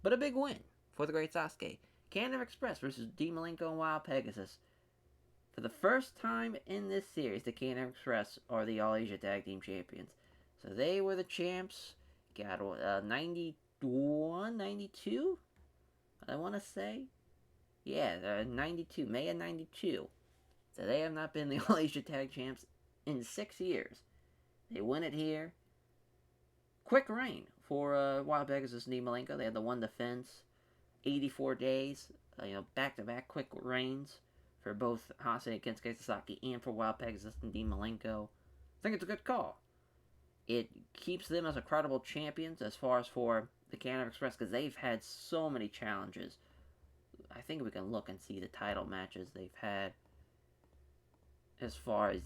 But a big win for the great Sasuke. Canada Express versus D. Malenko and Wild Pegasus. For the first time in this series, the Canada Express are the All Asia Tag Team Champions. So they were the champs. Got 91, 92? I want to say. Yeah, 92. May of 92. So they have not been the All Asia Tag Champs in 6 years. They win it here. Quick reign for Wild Pegasus and D. Malenko. They had the one defense. 84 days. Back-to-back quick reigns for both Hasei and Kensuke Sasaki and for Wild Pegasus and D. Malenko. I think it's a good call. It keeps them as a credible champions as far as for the Canada Express, because they've had so many challenges. I think we can look and see the title matches they've had. As far as,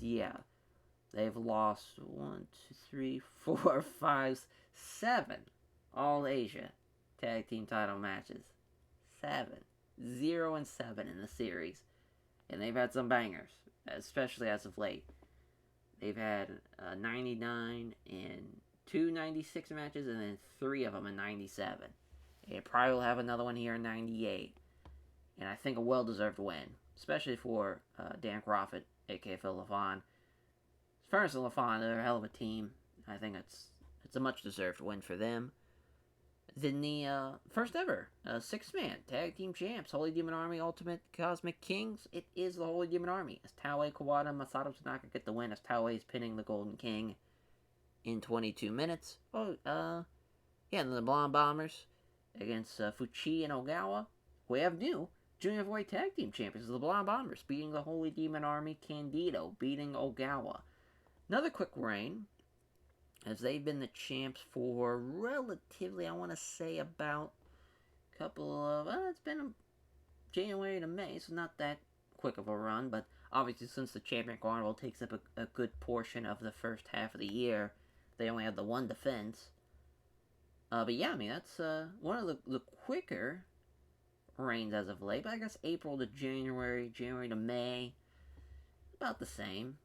they've lost 1, 2, 3, 4, 5, 7 All Asia Tag Team title matches. 7. 0-7 in the series. And they've had some bangers, especially as of late. They've had 99 and 2 96 matches, and then 3 of them in 97. They probably will have another one here in 98. And I think a well-deserved win, especially for Dan Crawford, a.k.a. Phil LaFon. Furnace and LaFon, they're a hell of a team. I think it's a much-deserved win for them. Then the first ever 6-man tag team champs, Holy Demon Army Ultimate Cosmic Kings. It is the Holy Demon Army, as Taue Kawada and Masato Tanaka get the win, as Taue is pinning the Golden King in 22 minutes. And then the Blonde Bombers against Fuchi and Ogawa. We have new Junior Heavyweight Tag Team Champions, the Blonde Bombers, beating the Holy Demon Army. Candido beating Ogawa. Another quick reign, as they've been the champs for relatively, I want to say, about a couple of, it's been January to May, so not that quick of a run, but obviously since the Champion Carnival takes up a good portion of the first half of the year, they only have the one defense. But that's one of the quicker reigns as of late, but I guess April to January, January to May, about the same.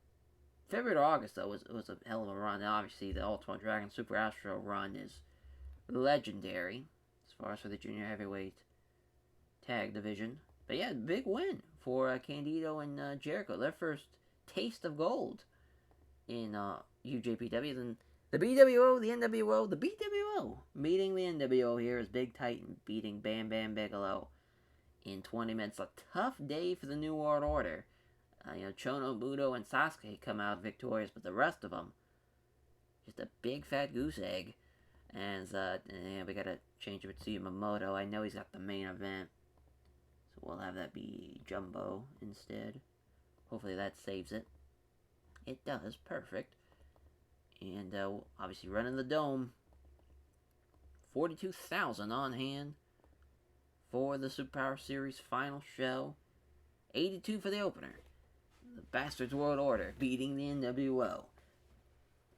February to August, though, was a hell of a run. Now, obviously, the Ultimate Dragon Super Astro run is legendary as far as for the Junior Heavyweight Tag Division. But big win for Candido and Jericho. Their first taste of gold in UJPW. Then the BWO, the NWO, the BWO meeting the NWO here is Big Titan beating Bam Bam Bigelow in 20 minutes. A tough day for the New World Order. Chono, Muto, and Sasuke come out victorious, but the rest of them, just a big fat goose egg. And we gotta change it to Yamamoto. I know he's got the main event, so we'll have that be Jumbo instead. Hopefully that saves it. It does, perfect. And obviously running the dome. 42,000 on hand for the Superpower Series final show. 82 for the opener. The Bastards World Order beating the NWO.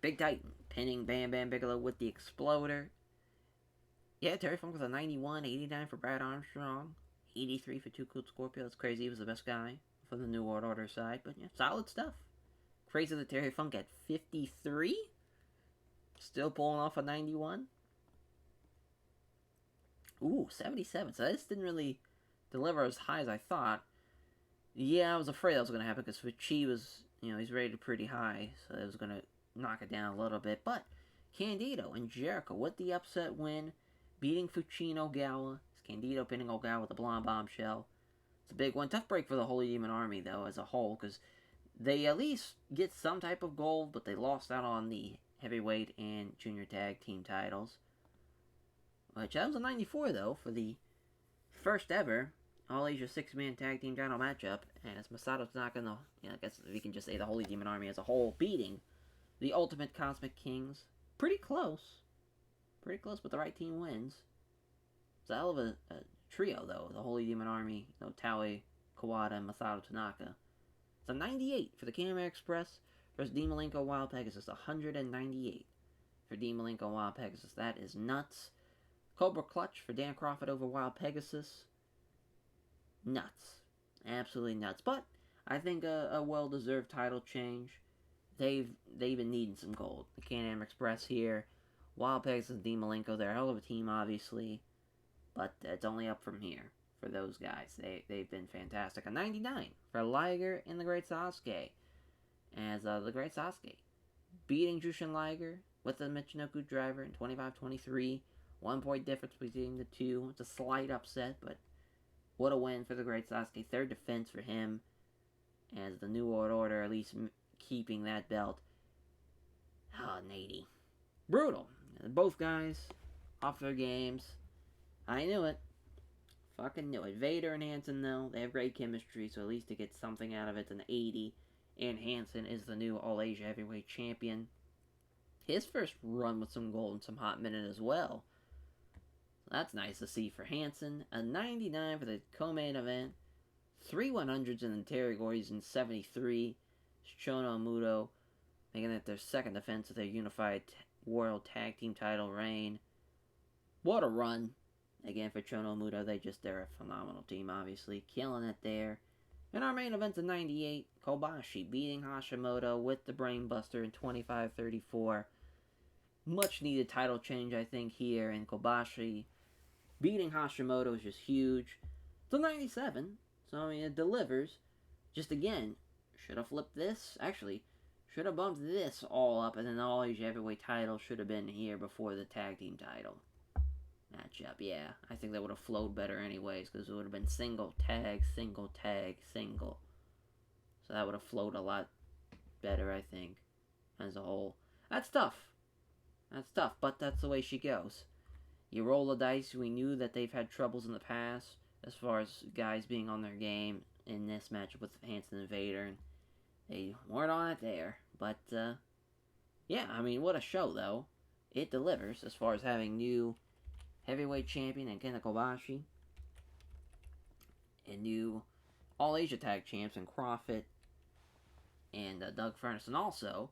Big Titan pinning Bam Bam Bigelow with the Exploder. Terry Funk with a 91, 89 for Brad Armstrong, 83 for Too Cold Scorpio. That's crazy. He was the best guy for the New World Order side, but solid stuff. Crazy that Terry Funk at 53, still pulling off a 91. Ooh, 77. So this didn't really deliver as high as I thought. Yeah, I was afraid that was going to happen because Chi was, he's rated pretty high, so it was going to knock it down a little bit. But Candido and Jericho with the upset win, beating Fucino Ogawa. It's Candido pinning Ogawa with a blonde bombshell. It's a big one. Tough break for the Holy Demon Army, though, as a whole, because they at least get some type of gold, but they lost out on the heavyweight and junior tag team titles. Which that was a 94, though, for the first ever All Asia 6-man tag team title matchup. As Masato's not gonna, I guess we can just say the Holy Demon Army as a whole beating the Ultimate Cosmic Kings. Pretty close, but the right team wins. It's a hell of a trio, though. The Holy Demon Army, Taue, Kawada, and Masato Tanaka. It's a 98 for the Camera Express versus Dean Malenko Wild Pegasus. 198 for Dean Malenko Wild Pegasus. That is nuts. Cobra Clutch for Dan Crawford over Wild Pegasus. Nuts. Absolutely nuts. But I think a well-deserved title change. They've been needing some gold. The Can-Am Express here. Wild Pegasus and Dean Malenko, they're a hell of a team, obviously. But it's only up from here for those guys. They've been fantastic. A 99 for Liger and the Great Sasuke. As the Great Sasuke beating Jushin Liger with the Michinoku driver in 25-23. 1 point difference between the two. It's a slight upset, but what a win for the Great Sasuke. Third defense for him as the New World Order at least keeping that belt. Oh, Nady. Brutal. Both guys off their games. I knew it. Fucking knew it. Vader and Hansen, though, they have great chemistry, so at least to get something out of it's an 80. And Hansen is the new All Asia Heavyweight Champion. His first run with some gold and some hot minute as well. That's nice to see for Hansen. A 99 for the co-main event. 3 100s in the categories in 73. Shono and Muto making it their second defense of their unified world tag team title reign. What a run. Again, for Chono and Muto, they're a phenomenal team, obviously. Killing it there. In our main event's a 98. Kobashi beating Hashimoto with the Brainbuster in 25-34. Much needed title change, I think, here. And Kobashi beating Hashimoto is just huge. It's a 97. So, I mean, it delivers. Just again, should have flipped this. Actually, should have bumped this all up. And then the All Asia Heavyweight title should have been here before the tag team title matchup. Yeah, I think that would have flowed better anyways, because it would have been single, tag, single, tag, single. So that would have flowed a lot better, I think, as a whole. That's tough. But that's the way she goes. You roll the dice. We knew that they've had troubles in the past as far as guys being on their game in this matchup with Hansen and Vader, and they weren't on it there. But, yeah, I mean, what a show, though. It delivers as far as having new heavyweight champion and Kenta Kobashi, and new All Asia Tag Champs and Crawford and Doug Furnace, and also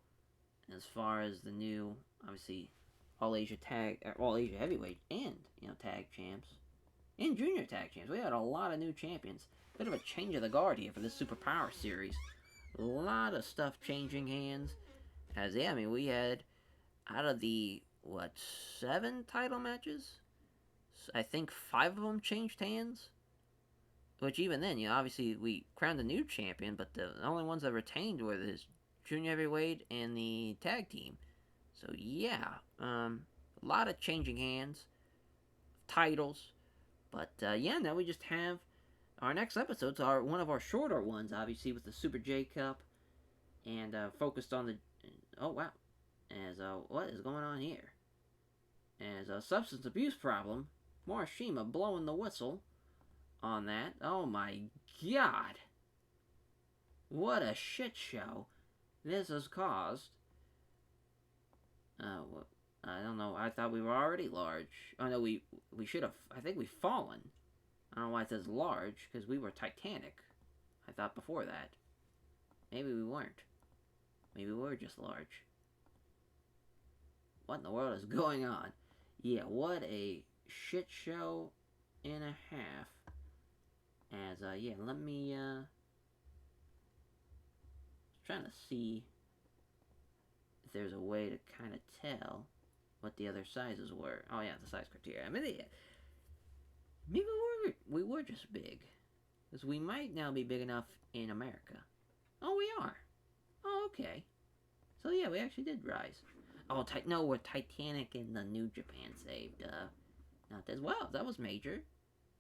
as far as the new, obviously, All Asia Heavyweight and Tag Champs and Junior Tag Champs. We had a lot of new champions. Bit of a change of the guard here for this Superpower series. A lot of stuff changing hands. As yeah, I mean, we had out of the 7 title matches, I think 5 of them changed hands. Which even then, obviously we crowned a new champion, but the only ones that retained were the Junior Heavyweight and the Tag Team. So yeah, a lot of changing hands, titles. But yeah, now we just have our next episodes are one of our shorter ones, obviously, with the Super J Cup, and focused on the... Oh, wow. As, what is going on here? As a substance abuse problem, Morishima blowing the whistle on that. Oh my god. What a shit show this has caused. I don't know. I thought we were already large. Oh no, we should have. I think we've fallen. I don't know why it says large, because we were Titanic. I thought before that. Maybe we weren't. Maybe we were just large. What in the world is going on? Yeah, what a shit show and a half. As, yeah, let me, trying to see if there's a way to kind of tell what the other sizes were. Oh, yeah, the size criteria. I mean, maybe we were just big. Because we might now be big enough in America. Oh, we are. Oh, okay. So yeah, we actually did rise. Oh, no, we're Titanic and the New Japan saved. Not as well. That was major.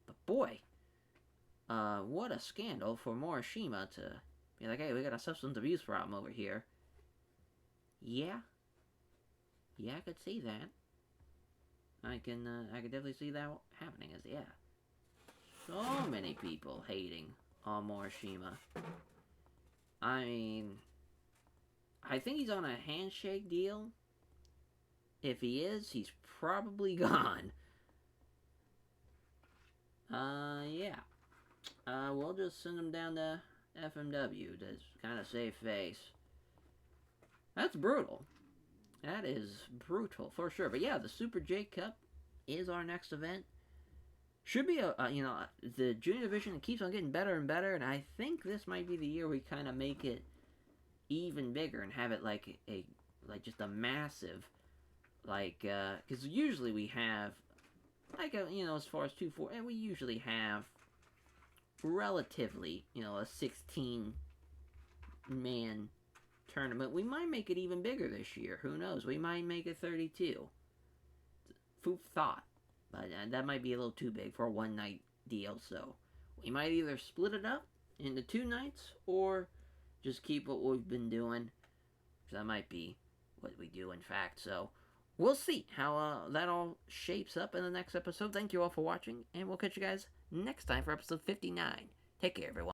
But boy, what a scandal for Morishima to be like, hey, we got a substance abuse problem over here. Yeah. Yeah, I could see that. I could definitely see that happening. As yeah, so many people hating on Morishima. I mean, I think he's on a handshake deal. If he is, he's probably gone. Yeah. We'll just send him down to FMW to kind of save face. That's brutal. That is brutal for sure. But yeah, the Super J Cup is our next event. Should be the junior division keeps on getting better and better, and I think this might be the year we kind of make it even bigger and have it like just a massive, because usually we have as far as 2-4, and we usually have relatively a 16-man tournament. We might make it even bigger this year. Who knows? We might make it 32. Food thought. But that might be a little too big for a one-night deal, so we might either split it up into 2 nights or just keep what we've been doing. That might be what we do, in fact. So we'll see how that all shapes up in the next episode. Thank you all for watching, and we'll catch you guys next time for episode 59. Take care, everyone.